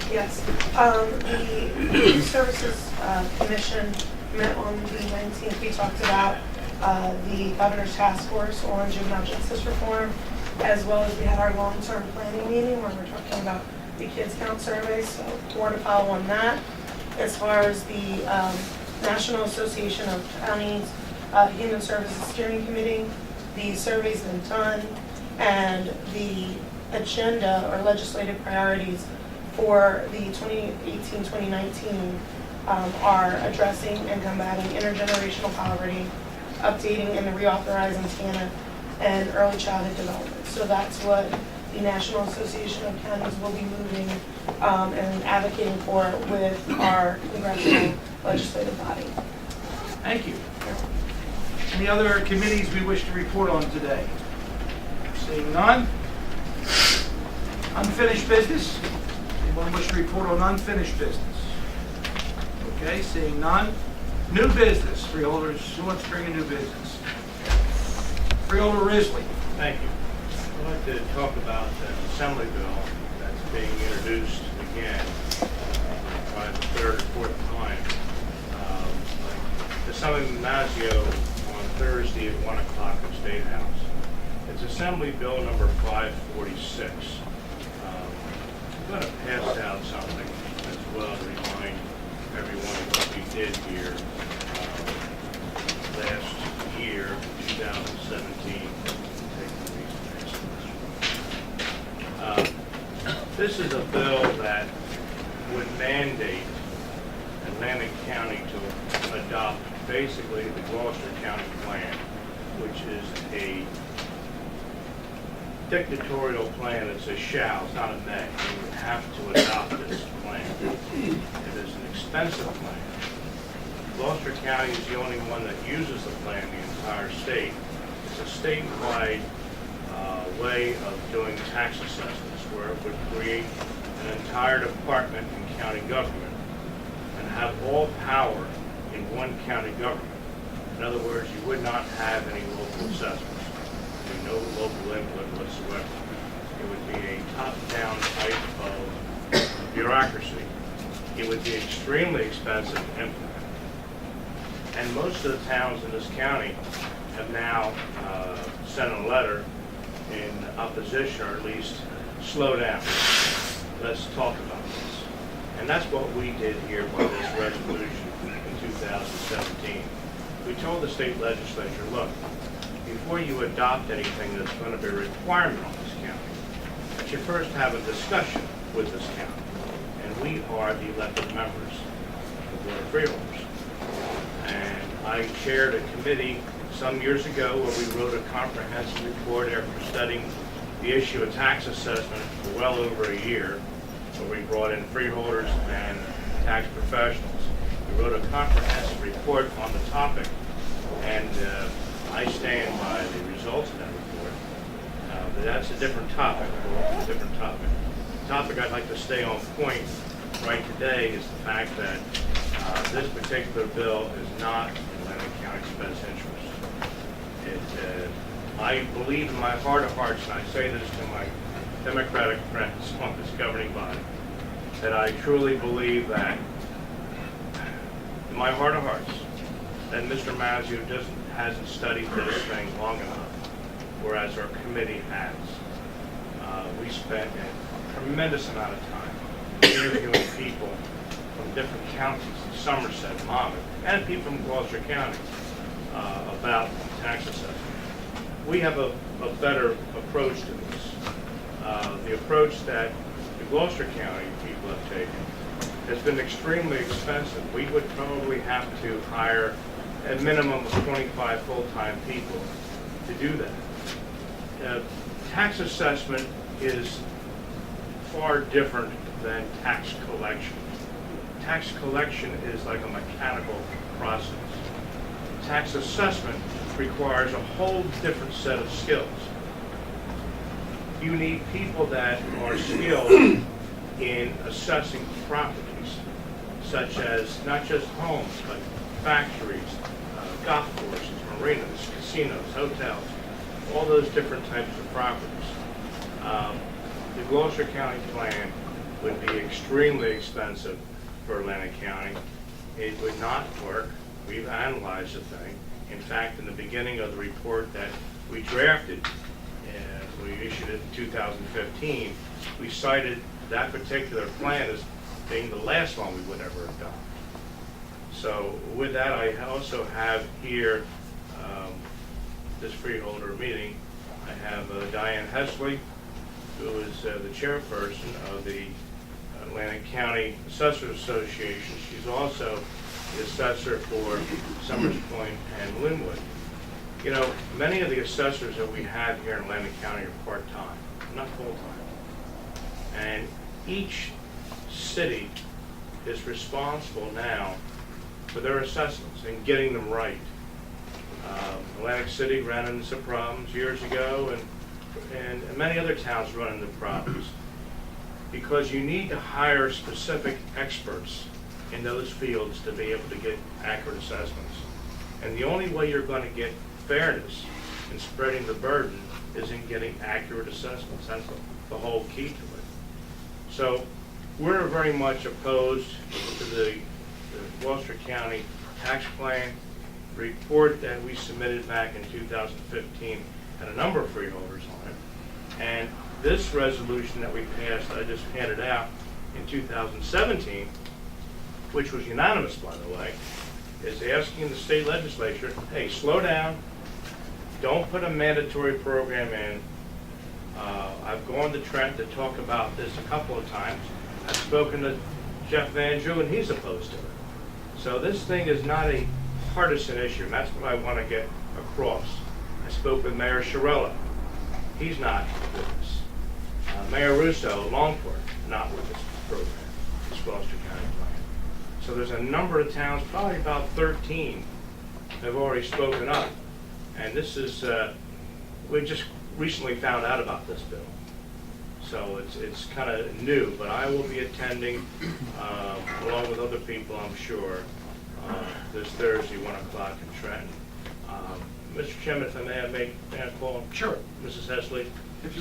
Yes, the Youth Services Commission met on June 19th. We talked about the governor's task force on juvenile justice reform, as well as we had our long-term planning meeting where we're talking about the kids count survey, so more to follow on that. As far as the National Association of Counties Human Services Steering Committee, the survey's been done, and the agenda or legislative priorities for the 2018-2019 are addressing and combating intergenerational poverty, updating and reauthorizing TANF, and early childhood development. So that's what the National Association of Counties will be moving and advocating for with our congressional legislative body. Thank you. Any other committees we wish to report on today? Seeing none. Unfinished business? Anyone wish to report on unfinished business? Okay, seeing none. New business, freeholders. Who wants to bring in new business? Freeholder Risley. Thank you. I'd like to talk about an assembly bill that's being introduced again, probably the third or fourth time. Assembly Mazzio on Thursday at 1 o'clock at State House. It's Assembly Bill number 546. I'm going to pass out something as well to remind everyone of what we did here last year, 2017. This is a bill that would mandate Atlantic County to adopt basically the Gloucester County plan, which is a dictatorial plan. It's a shall, it's not a may. You would have to adopt this plan. It is an expensive plan. Gloucester County is the only one that uses the plan in the entire state. It's a statewide way of doing tax assessments where it would create an entire department in county government and have all power in one county government. In other words, you would not have any local assessments, no local input whatsoever. It would be a top-down type of bureaucracy. It would be extremely expensive to implement. And most of the towns in this county have now sent a letter in opposition, or at least slow down. Let's talk about this. And that's what we did here by this resolution in 2017. We told the state legislature, look, before you adopt anything that's going to be a requirement on this county, that you first have a discussion with this county. And we are the elected members of the Board of Freeholders. And I chaired a committee some years ago where we wrote a comprehensive report after studying the issue of tax assessment for well over a year, where we brought in freeholders and tax professionals. We wrote a comprehensive report on the topic, and I stand by the results of that report. But that's a different topic. The topic I'd like to stay on point right today is the fact that this particular bill is not in Atlantic County's best interest. I believe in my heart of hearts, and I say this to my Democratic friends on this governing body, that I truly believe that, in my heart of hearts, that Mr. Mazzio hasn't studied this thing long enough, whereas our committee has. We spent a tremendous amount of time interviewing people from different counties, Somerset, Monmouth, and people from Gloucester County about tax assessment. We have a better approach to this. The approach that the Gloucester County people have taken has been extremely expensive. We would probably have to hire a minimum of 25 full-time people to do that. Tax assessment is far different than tax collection. Tax collection is like a mechanical process. Tax assessment requires a whole different set of skills. You need people that are skilled in assessing properties, such as not just homes, but factories, golf courses, marinas, casinos, hotels, all those different types of properties. The Gloucester County plan would be extremely expensive for Atlantic County. It would not work. We've analyzed the thing. In fact, in the beginning of the report that we drafted, we issued it in 2015, we cited that particular plan as being the last one we would ever adopt. So with that, I also have here this freeholder meeting. I have Diane Hesley, who is the chairperson of the Atlantic County Assessors Association. She's also the assessor for Summers Point and Linwood. You know, many of the assessors that we have here in Atlantic County are part-time, not full-time. And each city is responsible now for their assessments and getting them right. Atlantic City ran into some problems years ago, and many other towns run into problems because you need to hire specific experts in those fields to be able to get accurate assessments. And the only way you're going to get fairness in spreading the burden is in getting accurate assessments. That's the whole key to it. So we're very much opposed to the Gloucester County tax plan report that we submitted back in 2015, had a number of freeholders on it. And this resolution that we passed, I just handed out in 2017, which was unanimous, by the way, is asking the state legislature, hey, slow down, don't put a mandatory program in. I've gone to Trent to talk about this a couple of times. I've spoken to Jeff Van Drew, and he's opposed to it. So this thing is not a partisan issue, and that's what I want to get across. I spoke with Mayor Shirella. He's not with us. Mayor Russo, Longport, not with this program, this Gloucester County plan. So there's a number of towns, probably about 13, have already spoken up. And this is, we just recently found out about this bill. So it's kind of new, but I will be attending, along with other people, I'm sure, this Thursday, 1 o'clock in Trenton. Mr. Chairman, if I may I call? Sure. Mrs. Hesley? If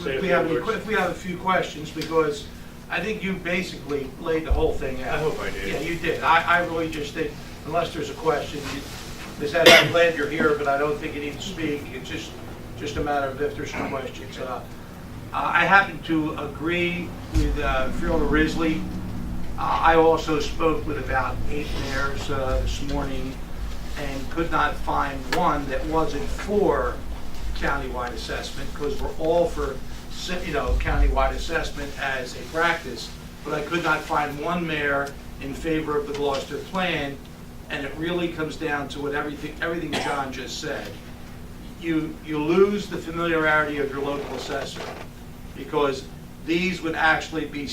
we have a few questions, because I think you basically laid the whole thing out. I hope I did. Yeah, you did. I really just think, unless there's a question, Ms. Hess, I'm glad you're here, but I don't think you need to speak. It's just a matter of if there's some questions. I happen to agree with Freeholder Risley. I also spoke with about 8 mayors this morning and could not find one that wasn't for countywide assessment, because we're all for, countywide assessment as a practice, but I could not find one mayor in favor of the Gloucester plan, and it really comes down to what everything John just said. You lose the familiarity of your local assessor, because these would actually be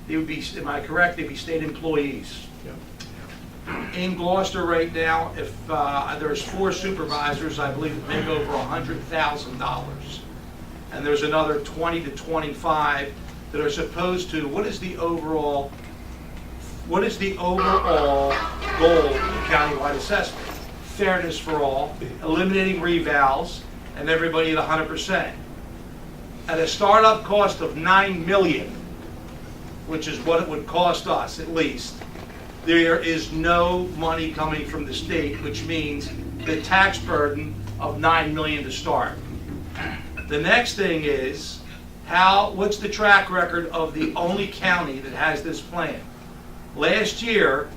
they would be, am I correct, they'd be state employees. In Gloucester right now, if there's 4 supervisors, I believe it make over $100,000. And there's another 20 to 25 that are supposed to, what is the overall goal of countywide assessment? Fairness for all, eliminating revals, and everybody at 100%. At a startup cost of $9 million, which is what it would cost us at least, there is no money coming from the state, which means the tax burden of $9 million to start. The next thing is, what's the track record of the only county that has this plan? Last year,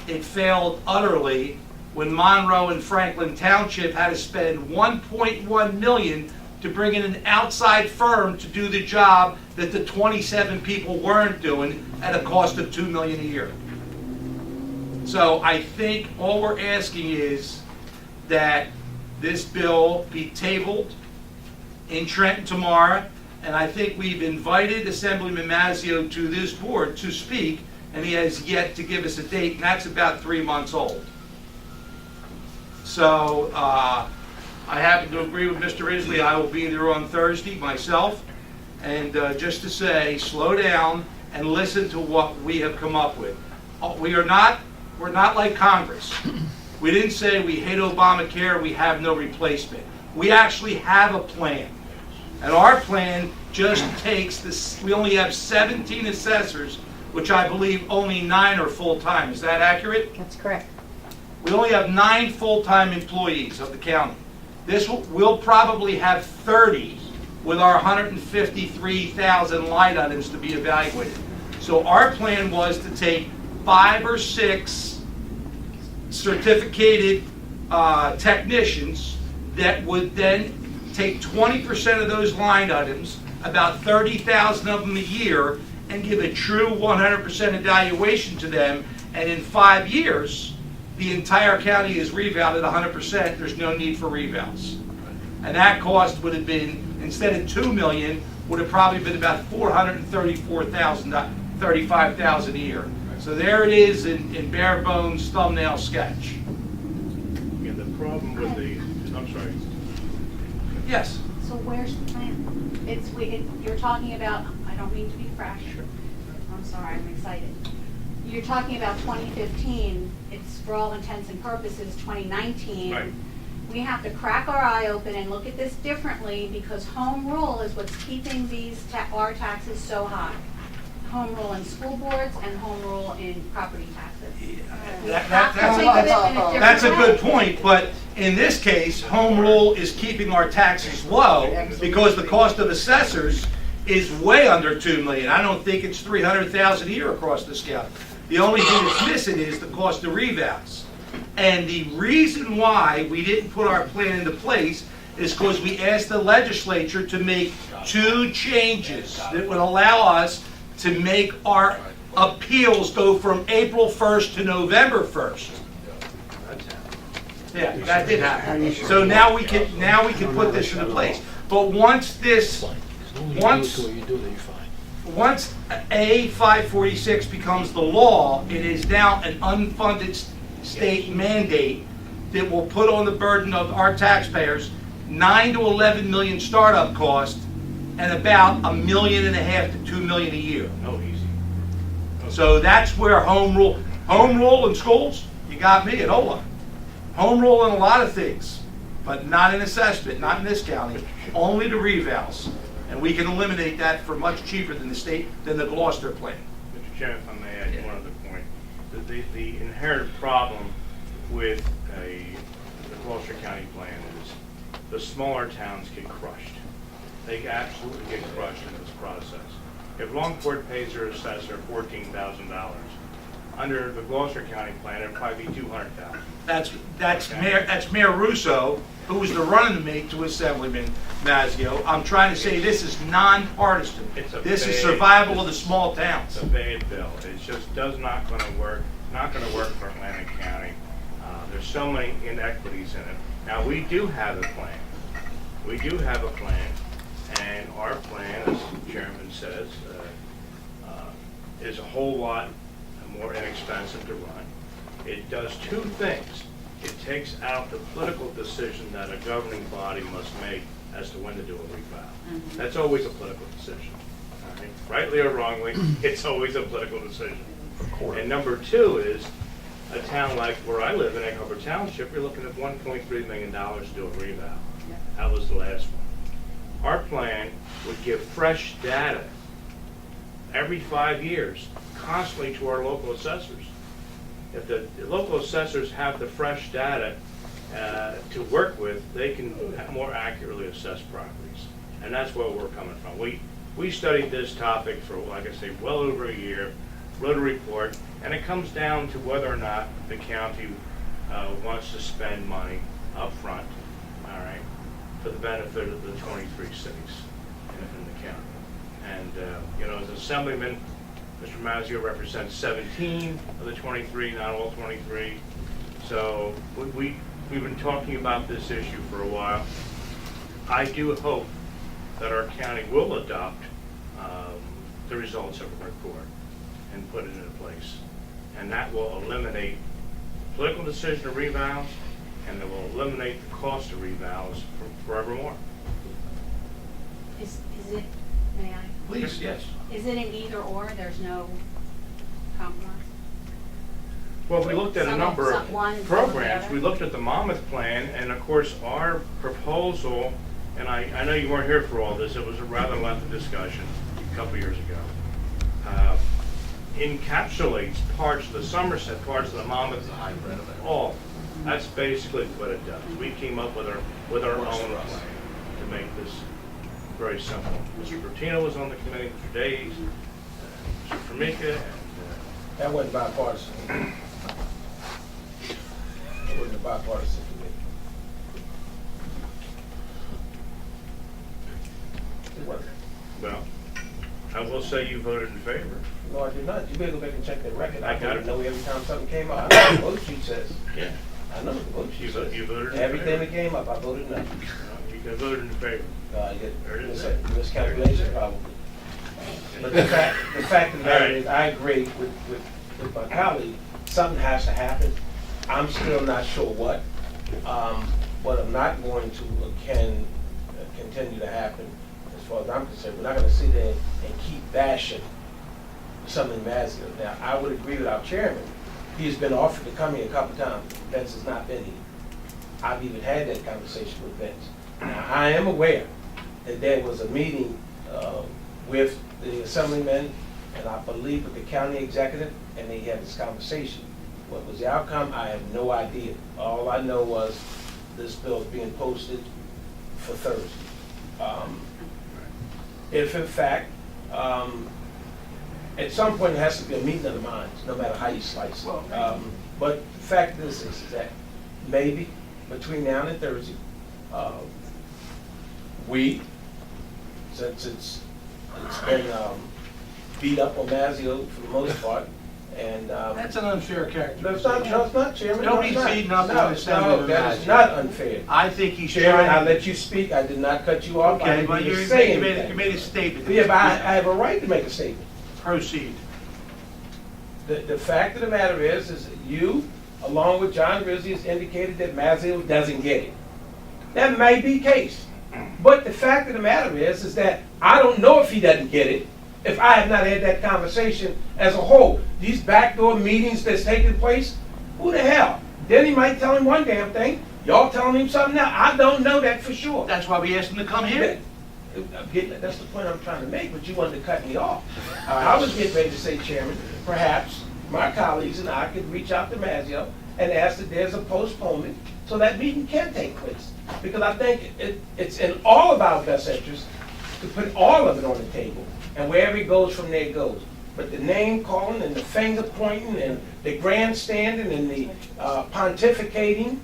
it failed utterly when Monroe and Franklin Township had to spend $1.1 million to bring in an outside firm to do the job that the 27 people weren't doing at a cost of $2 million a year. So I think all we're asking is that this bill be tabled in Trenton tomorrow, and I think we've invited Assemblyman Mazzio to this board to speak, and he has yet to give us a date, and that's about 3 months old. So I happen to agree with Mr. Risley. I will be there on Thursday myself, and just to say, slow down and listen to what we have come up with. We're not like Congress. We didn't say we hate Obamacare, we have no replacement. We actually have a plan. And our plan just takes this, we only have 17 assessors, which I believe only 9 are full-time. Is that accurate? That's correct. We only have 9 full-time employees of the county. We'll probably have 30 with our 153,000 line items to be evaluated. So our plan was to take 5 or 6 certificated technicians that would then take 20% of those line items, about 30,000 of them a year, and give a true 100% evaluation to them. And in 5 years, the entire county is revaled at 100%. There's no need for revals. And that cost would have been, instead of $2 million, would have probably been about $435,000 a year. So there it is in bare bones thumbnail sketch. Yeah, the problem with I'm sorry. Yes. So where's the plan? You're talking about, I don't mean to be fresh. I'm sorry, I'm excited. You're talking about 2015, it's for all intents and purposes 2019. Right. We have to crack our eye open and look at this differently, because home rule is what's keeping our taxes so high. Home rule in school boards and home rule in property taxes. That's a good point, but in this case, home rule is keeping our taxes low because the cost of assessors is way under $2 million. I don't think it's $300,000 a year across this county. The only thing that's missing is the cost of revals. And the reason why we didn't put our plan into place is because we asked the legislature to make 2 changes that would allow us to make our appeals go from April 1st to November 1st. Yeah, that did happen. So now we can put this into place. But once A546 becomes the law, it is now an unfunded state mandate that will put on the burden of our taxpayers 9 to 11 million startup cost and about $1.5 million to $2 million a year. Oh, easy. So that's where home rule in schools, you got me at OLA. Home rule in a lot of things, but not in assessment, not in this county, only the revals. And we can eliminate that for much cheaper than the Gloucester plan. Mr. Chairman, if I may add one other point. The inherent problem with the Gloucester County plan is the smaller towns get crushed. They absolutely get crushed in this process. If Longport pays their assessor $14,000, under the Gloucester County plan, it'd probably be $200,000. That's Mayor Russo, who was the running mate to Assemblyman Mazzio. I'm trying to say this is nonpartisan. This is survival of the small towns. It's a bad bill. It just not going to work. Not going to work for Atlantic County. There's so many inequities in it. Now, we do have a plan. We do have a plan, and our plan, as the chairman says, is a whole lot more inexpensive to run. It does two things. It takes out the political decision that a governing body must make as to when to do a revow. That's always a political decision. All right? Rightly or wrongly, it's always a political decision. And number two is, a town like where I live in Egg Harbor Township, you're looking at $1.3 million to do a revow. That was the last one. Our plan would give fresh data every 5 years, constantly to our local assessors. If the local assessors have the fresh data to work with, they can more accurately assess properties. And that's where we're coming from. We studied this topic for, like I say, well over a year, wrote a report, and it comes down to whether or not the county wants to spend money up front, all right, for the benefit of the 23 cities in the county. And, as Assemblyman, Mr. Mazzio represents 17 of the 23, not all 23. So we've been talking about this issue for a while. I do hope that our county will adopt the results of a report and put it into place. And that will eliminate the political decision of revows, and it will eliminate the cost of revows forevermore. Is it, may I? Please, yes. Is it an either or? There's no compromise? Well, we looked at a number of one, programs. some We looked at the Monmouth plan, and of course, our proposal, and I know you weren't here for all this, it was a rather lengthy discussion a couple years ago, encapsulates parts of the Somerset, parts of the Monmouth, all. That's basically what it does. We came up with our own plan to make this very simple. Mr. Bertino was on the committee, Mr. Days, Mr. Formica, and That wasn't bipartisan. That wasn't a bipartisan committee. It wasn't. well, I will say you voted in favor. No, I did not. You better go back and check that record. I got voted it. no every time something came up. I know what the vote sheet says. Yeah. I know what the vote sheet says. You voted in Everything favor. that came up, I voted no. You could have voted in favor. There it is. Miscalculation probably. But the fact of the matter is, I agree with my colleague, something has to happen. I'm still not sure what. What I'm not going to continue to happen, as far as I'm concerned, we're not gonna sit there and keep bashing something Mazzio. Now, I would agree with our chairman. He's been offered to come here a couple times. Vince has not been here. I've even had that conversation with Vince. Now, I am aware that there was a meeting with the assemblyman, and I believe with the county executive, and they had this conversation. What was the outcome? I have no idea. All I know was this bill is being posted for Thursday. If in fact, at some point, it has to be a meeting of the minds, no matter how you slice it. But the fact is that maybe between now and Thursday, since it's been beat up on Mazzio for the most part, and That's an unfair characterization. that's not, Chairman. Don't No, be it's not. feeding up No, on Assemblyman no, that is Mazzio. not unfair. I think he's Chairman, I trying. let you speak. I did not cut you off. I Okay, didn't but even you say made anything. a statement. Yeah, but I have a right to make a statement. Proceed. The fact of the matter is that you, along with John Rizzi, has indicated that Mazzio doesn't get it. That may be the case. But the fact of the matter is that I don't know if he doesn't get it, if I have not had that conversation as a whole. These backdoor meetings that's taking place, who the hell? Then he might tell him one damn thing, y'all telling him something else. I don't know that for sure. That's why we asked him to come here. That's the point I'm trying to make, but you wanted to cut me off. I was getting ready to say, Chairman, perhaps my colleagues and I could reach out to Mazzio and ask that there's a postponement so that meeting can take place. Because I think it's in all of our best interests to put all of it on the table, and wherever it goes from there it goes. But the name calling and the finger pointing and the grandstanding and the pontificating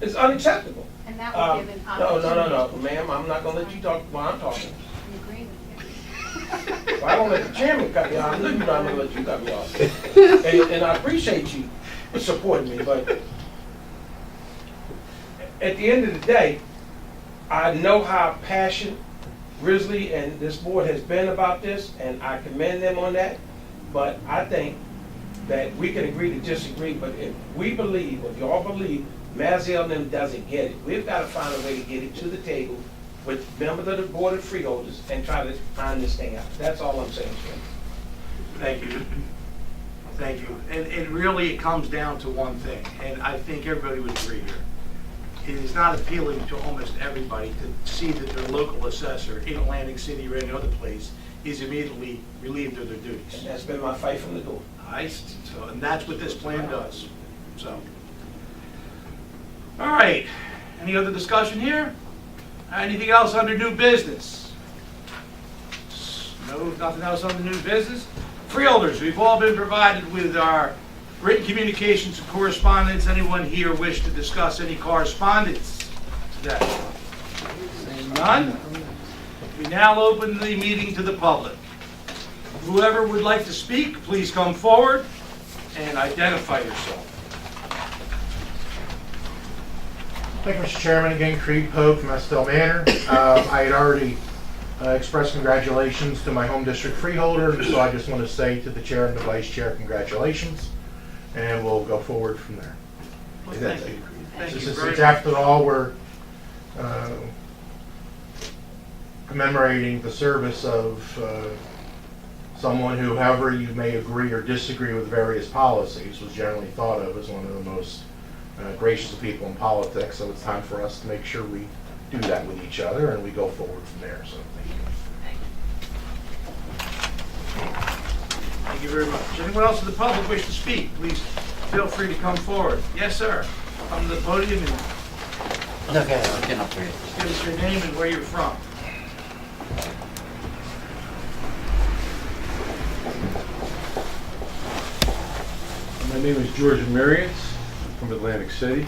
is unacceptable. And that would give an No, opportunity. ma'am, I'm not gonna let you talk while I'm talking. I agree with you. Well, I don't let the chairman cut me off, I know you're not gonna let you cut me off. And I appreciate you supporting me, but at the end of the day, I know how passionate Risley and this board has been about this, and I commend them on that. But I think that we can agree to disagree, but if we believe, if y'all believe, Maziel and them doesn't get it, we've got to find a way to get it to the table with members of the board of freeholders and try to find this thing out. That's all I'm saying, Jim. Thank you. Thank you. And really, it comes down to one thing, and I think everybody would agree here. It is not appealing to almost everybody to see that their local assessor in Atlantic City or any other place is immediately relieved of their duties. And that's been my fight from the door. And that's what this plan does. So, all right. Any other discussion here? Anything else under new business? No, nothing else under new business. Freeholders, we've all been provided with our written communications and correspondence. Anyone here wish to discuss any correspondence today? Seeing none, we now open the meeting to the public. Whoever would like to speak, please come forward and identify yourself. Thank you, Mr. Chairman. Again, Creed Pope from Estelle Manor. I had already expressed congratulations to my home district freeholder, so I just want to say to the chair and the vice chair, congratulations, and we'll go forward from there. Well, thank you. Thank you very much. After all, we're commemorating the service of someone who, however you may agree or disagree with various policies, was generally thought of as one of the most gracious people in politics. So it's time for us to make sure we do that with each other and we go forward from there. So thank you. Thank you very much. Anyone else in the public wish to speak, please feel free to come forward. Yes, sir. Come to the podium and Okay, I'll get up for you. give us your name and where you're from. My name is George Marians from Atlantic City.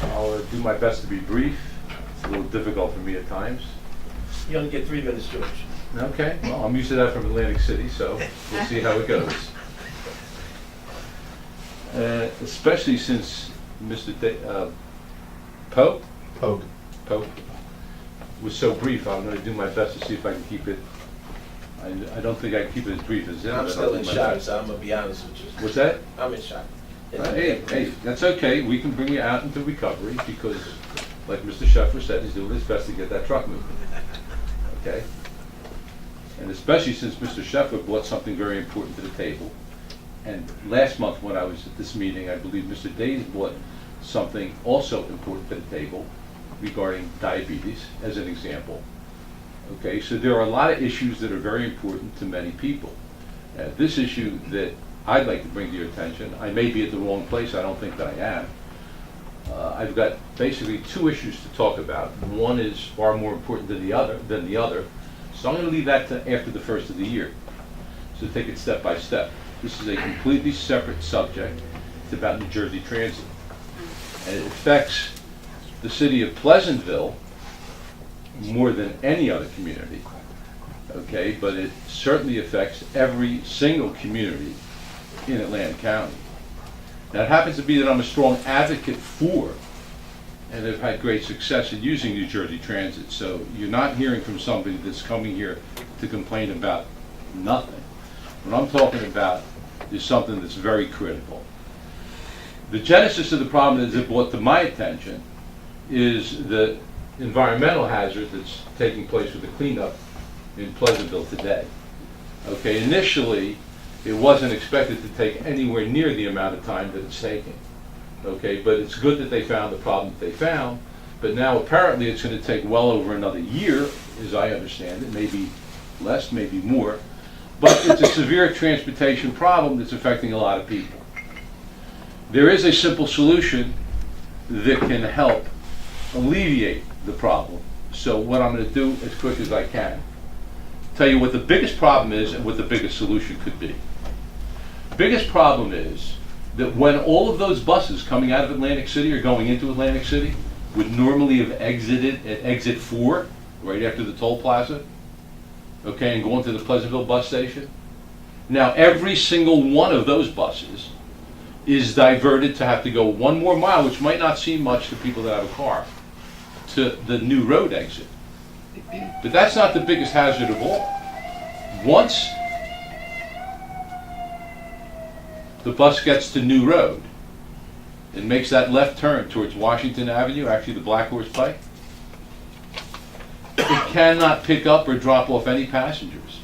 I'll do my best to be brief. It's a little difficult for me at times. You only get 3 minutes, George. Okay, well, I'm used to that from Atlantic City, so we'll see how it goes. Especially since Mr. Pope was so brief, I'm going to do my best to see if I can keep it. I don't think I can keep it as brief as him. I'm but still I'll do in my shock, best. so I'm going to be honest with you. What's that? I'm in shock. Hey, that's okay. We can bring you out into recovery because, like Mr. Sheffer said, he's doing his best to get that truck moving. Okay? And especially since Mr. Sheffer brought something very important to the table. And last month when I was at this meeting, I believe Mr. Days brought something also important to the table regarding diabetes, as an example. Okay, so there are a lot of issues that are very important to many people. This issue that I'd like to bring to your attention, I may be at the wrong place, I don't think that I am. I've got basically 2 issues to talk about. One is far more important than the other, so I'm going to leave that to after the first of the year. So take it step by step. This is a completely separate subject. It's about New Jersey Transit. And it affects the city of Pleasantville more than any other community. Okay, but it certainly affects every single community in Atlantic County. Now it happens to be that I'm a strong advocate for, and have had great success in using New Jersey Transit, so you're not hearing from somebody that's coming here to complain about nothing. What I'm talking about is something that's very critical. The genesis of the problem that is brought to my attention is the environmental hazard that's taking place with the cleanup in Pleasantville today. Okay, initially, it wasn't expected to take anywhere near the amount of time that it's taking. Okay, but it's good that they found the problem that they found, but now apparently it's going to take well over another year, as I understand it, maybe less, maybe more, but it's a severe transportation problem that's affecting a lot of people. there is a simple solution that can help alleviate the problem. So what I'm going to do as quick as I can, tell you what the biggest problem is and what the biggest solution could be. Biggest problem is that when all of those buses coming out of Atlantic City or going into Atlantic City would normally have exited at exit 4, right after the toll plaza, okay, and going to the Pleasantville bus station. Now every single one of those buses is diverted to have to go 1 more mile, which might not seem much to people that have a car, to the new road exit. But that's not the biggest hazard of all. Once the bus gets to New Road and makes that left turn towards Washington Avenue, actually the Black Horse Pike, it cannot pick up or drop off any passengers.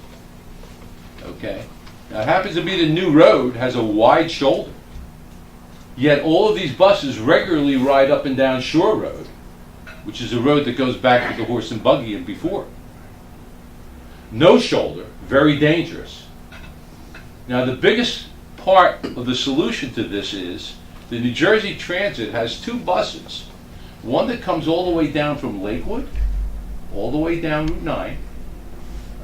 Okay? Now it happens to be the New Road has a wide shoulder. Yet all of these buses regularly ride up and down Shore Road, which is a road that goes back to the horse and buggy and before. No shoulder, very dangerous. Now the biggest part of the solution to this is the New Jersey Transit has 2 buses. One that comes all the way down from Lakewood, all the way down Route 9.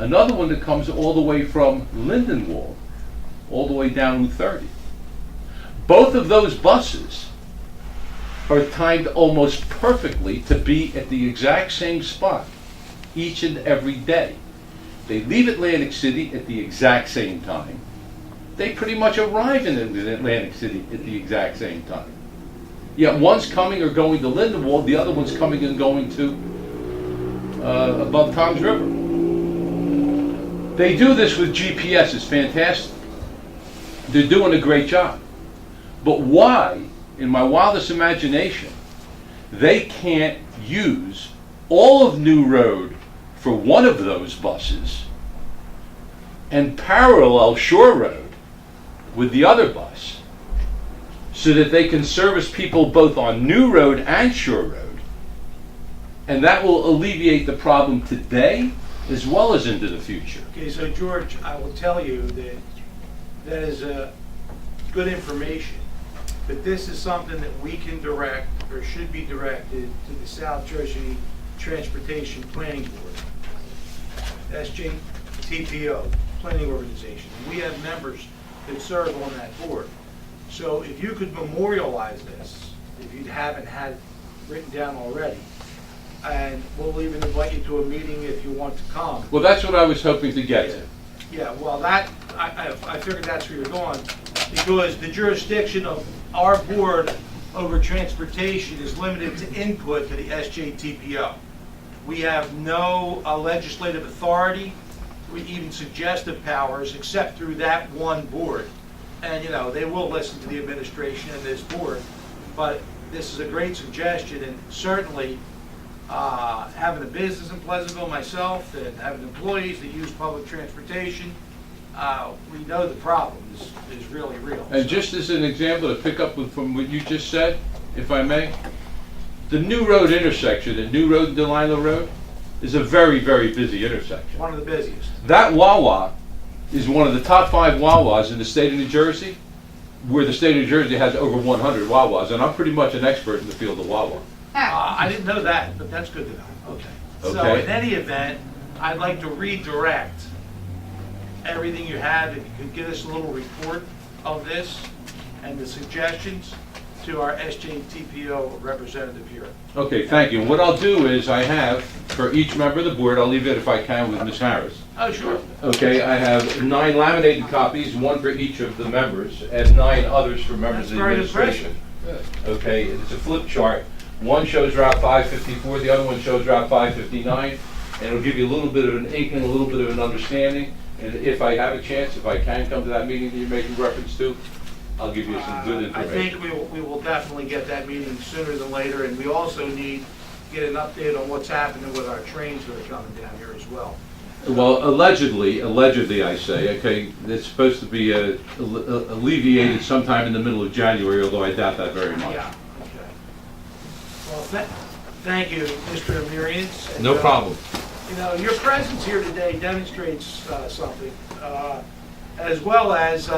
Another one that comes all the way from Lindenwold, all the way down Route 30. Both of those buses are timed almost perfectly to be at the exact same spot each and every day. They leave Atlantic City at the exact same time. They pretty much arrive in Atlantic City at the exact same time. Yet one's coming or going to Lindenwold, the other one's coming and going to above Tom's River. They do this with GPS. It's fantastic. They're doing a great job. But why, in my wildest imagination, they can't use all of New Road for one of those buses and parallel Shore Road with the other bus so that they can service people both on New Road and Shore Road, and that will alleviate the problem today as well as into the future. Okay, so George, I will tell you that that is good information, but this is something that we can direct or should be directed to the South Jersey Transportation Planning Board, SJTPO, planning organization. And we have members that serve on that board. So if you could memorialize this, if you haven't had it written down already, and we'll even invite you to a meeting if you want to come. Well, that's what I was hoping to get to. Yeah, well, that, I figured that's where you're going, because the jurisdiction of our board over transportation is limited to input to the SJTPO. We have no legislative authority, even suggestive powers, except through that one board. And, you know, they will listen to the administration and this board, but this is a great suggestion, and certainly having a business in Pleasantville myself and having employees that use public transportation, we know the problem is really real. And just as an example to pick up from what you just said, if I may, the New Road intersection, the New Road and Delilah Road, is a very, very busy intersection. One of the busiest. That Wawa is one of the top 5 Wawas in the state of New Jersey, where the state of New Jersey has over 100 Wawas, and I'm pretty much an expert in the field of Wawa. I didn't know that, but that's good to know. Okay. So Okay. in any event, I'd like to redirect everything you have, if you could give us a little report of this and the suggestions to our SJTPO representative here. Okay, thank you. And what I'll do is I have, for each member of the board, I'll leave it if I can with Ms. Harris. Oh, sure. Okay, I have 9 laminated copies, 1 for each of the members, and 9 others for members of the That's very administration. Okay, it's a flip chart. One shows Route 554, the other one shows Route 559, and it'll give you a little bit of an inkling, a little bit of an understanding. And if I have a chance, if I can come to that meeting that you're making reference to, I'll give you some good I information. think we will definitely get that meeting sooner than later, and we also need to get an update on what's happening with our trains that are coming down here as well. Well, allegedly I say, okay, it's supposed to be alleviated sometime in the middle of January, although I doubt that very much. Yeah, okay. Well, thank you, Mr. Amirians. And, No problem. You know, your presence here today demonstrates something, as well as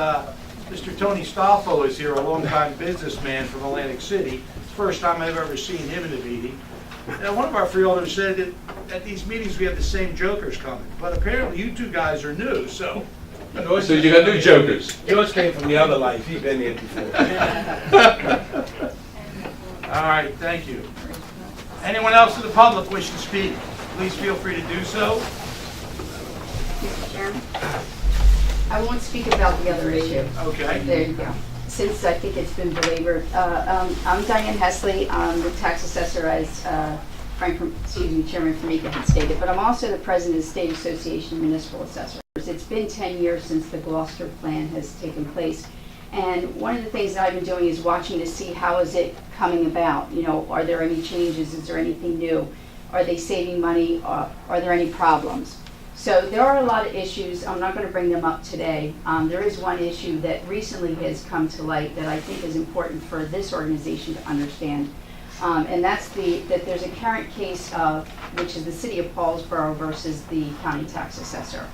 Mr. Tony Stoffel is here, a longtime businessman from Atlantic City. First time I've ever seen him in a meeting. Now, one of our freeholders said that at these meetings we have the same jokers coming, but apparently you two guys are new, so. So you got new jokers. Yours came from the other life, he's been here before. All right, thank you. Anyone else in the public wishing to speak, please feel free to do so. Mr. Chairman, I won't speak about the other issue. Okay. There you go. Since I think it's been belabored. I'm Diane Hesley. I'm the tax assessor, as Chairman Formica had stated, but I'm also the president of the State Association of Municipal Assessors. It's been 10 years since the Gloucester plan has taken place. And one of the things that I've been doing is watching to see how is it coming about. You know, are there any changes? Is there anything new? Are they saving money? Are there any problems? So there are a lot of issues. I'm not going to bring them up today. There is one issue that recently has come to light that I think is important for this organization to understand. And that's that there's a current case which is the city of Paulsboro versus the county tax assessor.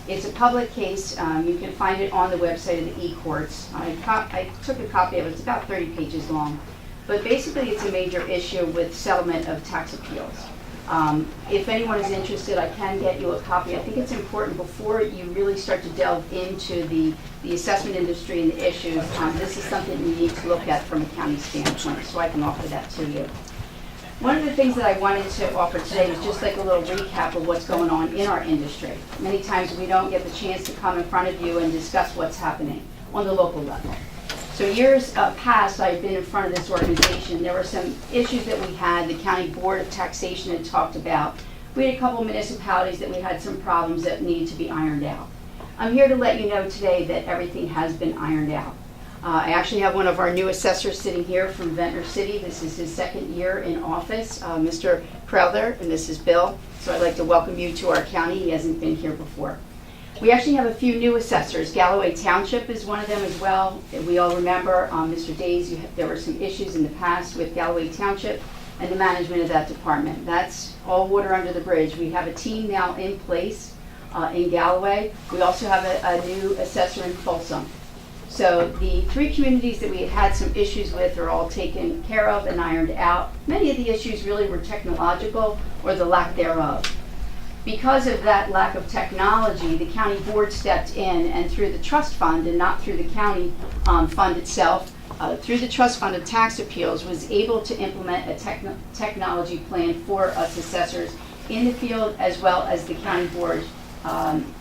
It's a public case. You can find it on the website of the e-courts. I took a copy of it. It's about 30 pages long. But basically it's a major issue with settlement of tax appeals. If anyone is interested, I can get you a copy. I think it's important before you really start to delve into the assessment industry and the issues. This is something you need to look at from a county standpoint, so I can offer that to you. One of the things that I wanted to offer today is just like a little recap of what's going on in our industry. Many times we don't get the chance to come in front of you and discuss what's happening on the local level. So years past, I've been in front of this organization. There were some issues that we had. The County Board of Taxation had talked about. We had a couple municipalities that we had some problems that needed to be ironed out. I'm here to let you know today that everything has been ironed out. I actually have one of our new assessors sitting here from Ventnor City. This is his second year in office, Mr. Crowther, and this is Bill. So I'd like to welcome you to our county. He hasn't been here before. We actually have a few new assessors. Galloway Township is one of them as well. We all remember, Mr. Days, there were some issues in the past with Galloway Township and the management of that department. That's all water under the bridge. We have a team now in place in Galloway. We also have a new assessor in Folsom. So the three communities that we had some issues with are all taken care of and ironed out. Many of the issues really were technological or the lack thereof. Because of that lack of technology, the county board stepped in and through the trust fund and not through the county fund itself, through the trust fund of tax appeals, was able to implement a technology plan for us assessors in the field as well as the county board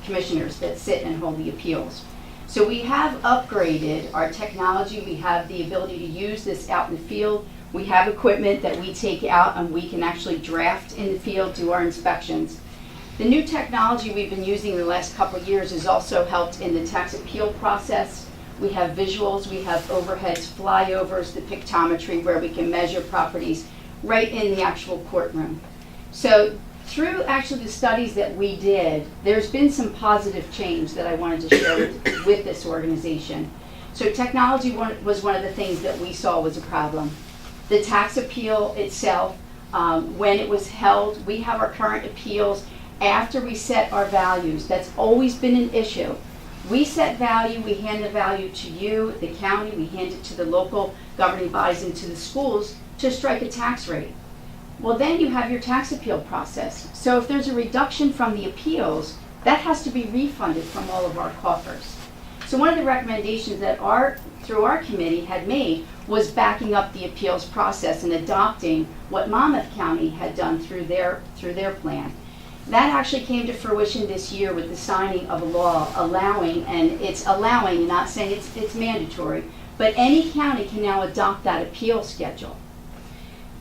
commissioners that sit and hold the appeals. So we have upgraded our technology. We have the ability to use this out in the field. We have equipment that we take out and we can actually draft in the field, do our inspections. The new technology we've been using in the last couple of years has also helped in the tax appeal process. We have visuals, we have overheads, flyovers, the pictometry where we can measure properties right in the actual courtroom. So through actually the studies that we did, there's been some positive change that I wanted to share with this organization. So technology was one of the things that we saw was a problem. The tax appeal itself, when it was held, we have our current appeals after we set our values. That's always been an issue. We set value, we hand the value to you, the county, we hand it to the local governing bodies and to the schools to strike a tax rate. Well, then you have your tax appeal process. So if there's a reduction from the appeals, that has to be refunded from all of our coffers. So one of the recommendations that through our committee had made was backing up the appeals process and adopting what Monmouth County had done through their plan. That actually came to fruition this year with the signing of a law allowing, and it's allowing, not saying it's mandatory, but any county can now adopt that appeal schedule.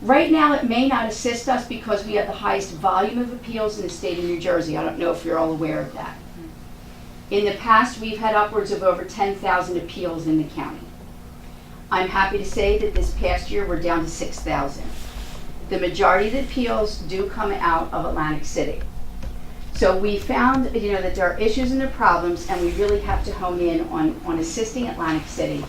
Right now, it may not assist us because we have the highest volume of appeals in the state of New Jersey. I don't know if you're all aware of that. In the past, we've had upwards of over 10,000 appeals in the county. I'm happy to say that this past year, we're down to 6,000. The majority of the appeals do come out of Atlantic City. So we found, that there are issues and there are problems, and we really have to hone in on assisting Atlantic City.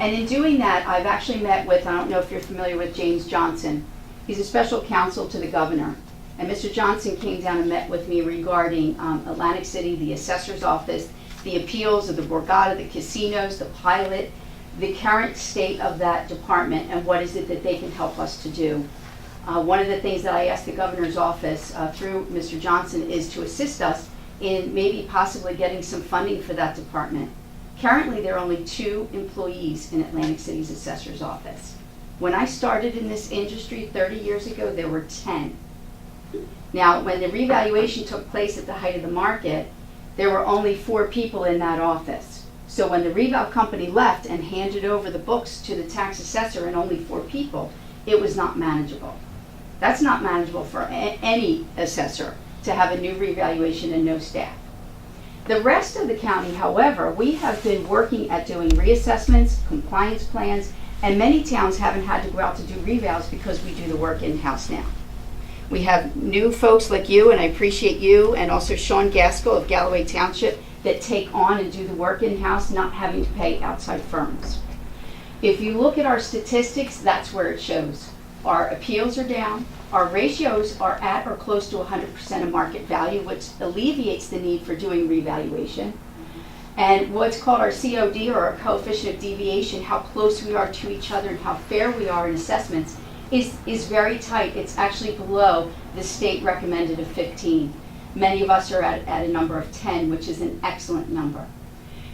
And in doing that, I've actually met with, I don't know if you're familiar with James Johnson. He's a special counsel to the governor. And Mr. Johnson came down and met with me regarding Atlantic City, the assessor's office, the appeals of the Borgata, the casinos, the pilot, the current state of that department, and what is it that they can help us to do. One of the things that I asked the governor's office through Mr. Johnson is to assist us in maybe possibly getting some funding for that department. Currently, there are only 2 employees in Atlantic City's assessor's office. When I started in this industry 30 years ago, there were 10. Now, when the revaluation took place at the height of the market, there were only 4 people in that office. So when the reval company left and handed over the books to the tax assessor and only 4 people, it was not manageable. That's not manageable for any assessor to have a new revaluation and no staff. The rest of the county, however, we have been working at doing reassessments, compliance plans, and many towns haven't had to go out to do revals because we do the work in-house now. We have new folks like you, and I appreciate you, and also Sean Gaskell of Galloway Township that take on and do the work in-house, not having to pay outside firms. If you look at our statistics, that's where it shows. Our appeals are down, our ratios are at or close to 100% of market value, which alleviates the need for doing revaluation. And what's called our COD, or our coefficient of deviation, how close we are to each other and how fair we are in assessments, is very tight. It's actually below the state recommended of 15. Many of us are at a number of 10, which is an excellent number.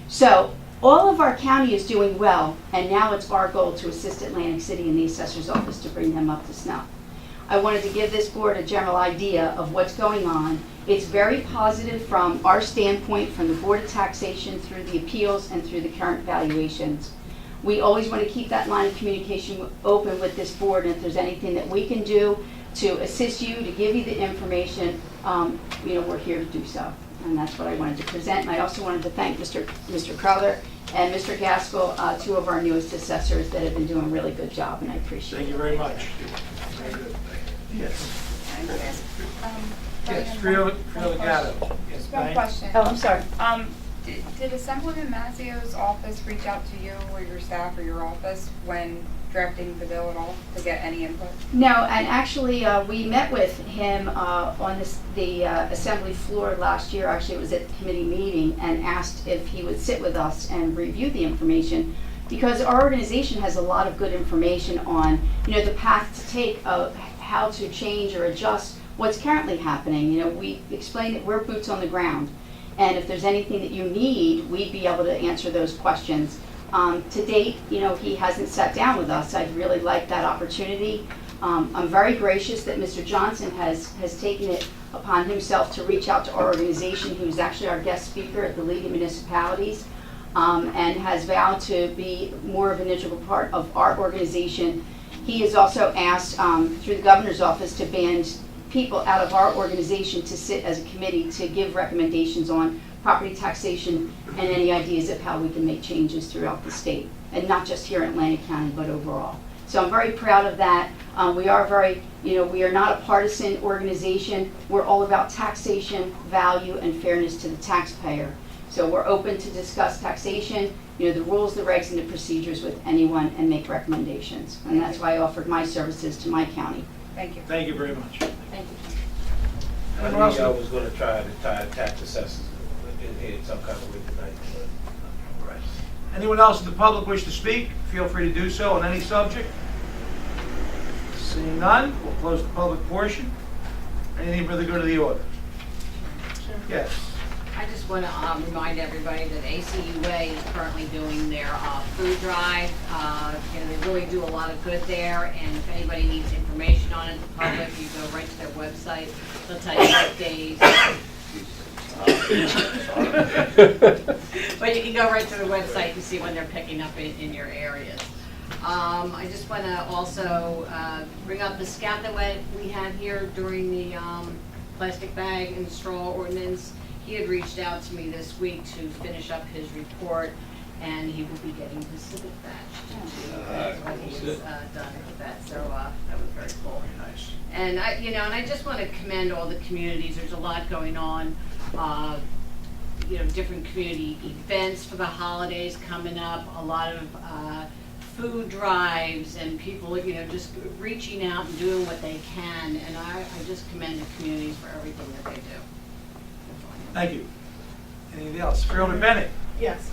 So all of our county is doing well, and now it's our goal to assist Atlantic City and the assessor's office to bring them up to snuff. I wanted to give this board a general idea of what's going on. It's very positive from our standpoint, from the Board of Taxation through the appeals and through the current valuations. We always want to keep that line of communication open with this board, and if there's anything that we can do to assist you, to give you the information, we're here to do so. And that's what I wanted to present. And I also wanted to thank Mr. Crowther and Mr. Gaskell, 2 of our newest assessors that have been doing a really good job, and I appreciate it. Thank you very much. Very good. Yes. Yes, Freeholder Gatto. Yes, Just one Diane? question. Oh, I'm sorry. Did Assemblyman Mazzio's office reach out to you or your staff or your office when drafting the bill at all to get any input? No, and actually, we met with him on the assembly floor last year. Actually, it was at the committee meeting, and asked if he would sit with us and review the information, because our organization has a lot of good information on, the path to take of how to change or adjust what's currently happening. We explain that we're boots on the ground, and if there's anything that you need, we'd be able to answer those questions. To date, he hasn't sat down with us. I'd really like that opportunity. I'm very gracious that Mr. Johnson has taken it upon himself to reach out to our organization. He was actually our guest speaker at the League of Municipalities, and has vowed to be more of an integral part of our organization. He has also asked, through the governor's office, to band people out of our organization to sit as a committee to give recommendations on property taxation and any ideas of how we can make changes throughout the state, and not just here in Atlantic County, but overall. So I'm very proud of that. We are not a partisan organization. We're all about taxation, value, and fairness to the taxpayer. So we're open to discuss taxation, the rules, the regs, and the procedures with anyone and make recommendations. And that's why I offered my services to my county. Thank you. Thank you very much. Thank you. I knew y'all was gonna try to tie tax assessors in some kind of way tonight, but, All right. Anyone else in the public wish to speak? Feel free to do so on any subject. Seeing none, we'll close the public portion. Anything for the good of the order? Yes. I just want to remind everybody that ACUA is currently doing their food drive. They really do a lot of good there, and if anybody needs information on it, the public, you go right to their website. They'll tell you what days. But you can go right to the website to see when they're picking up in your areas. I just want to also bring up the scout that we had here during the plastic bag and straw ordinance. He had reached out to me this week to finish up his report, and he will be getting his civic badge. That's what he has done with that. So that was very cool. Very nice. And I just want to commend all the communities. There's a lot going on. Different community events for the holidays coming up. A lot of food drives and people, just reaching out and doing what they can. And I just commend the communities for everything that they do. Thank you. Anything else? Freeholder Bennett? Yes.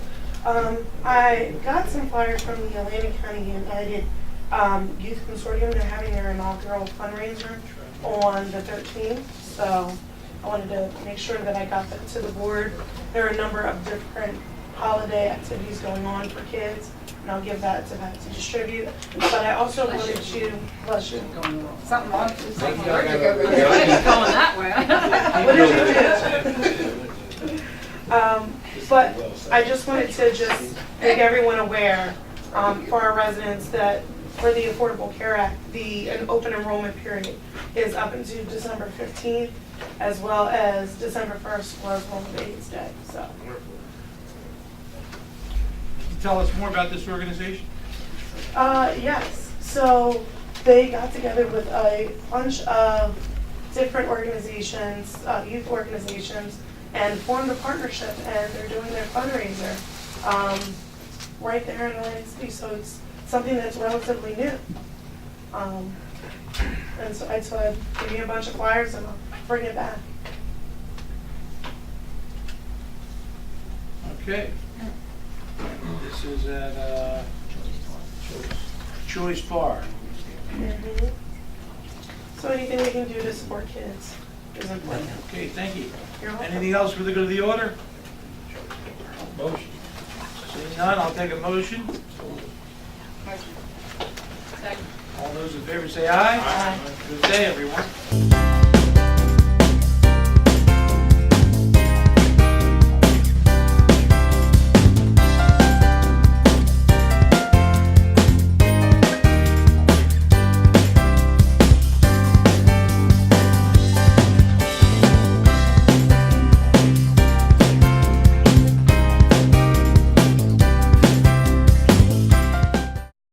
I got some flyers from the Atlantic County United Youth Consortium. They're having their inaugural fundraiser on the 13th, so I wanted to make sure that I got that to the board. There are a number of different holiday activities going on for kids, and I'll give that to Pat to distribute. But I also wanted to, bless you. Something wrong. Something allergic Going over there. that way. What did you do? But I just wanted to just make everyone aware, for our residents, that for the Affordable Care Act, an open enrollment period is up until December 15th, as well as December 1st was World AIDS Day, so. Can you tell us more about this organization? Yes, so they got together with a bunch of different organizations, youth organizations, and formed a partnership, and they're doing their fundraiser right there in Atlantic City, so it's something that's relatively new. And so I'd give you a bunch of flyers and I'll bring it back. Okay. This is at Choice Bar. Mhm. So anything we can do to support kids is important. Okay, thank you. You're welcome. Anything else for the good of the order? Motion. Seeing none, I'll take a motion. Second. All those in favor say aye. Aye. Good day, everyone.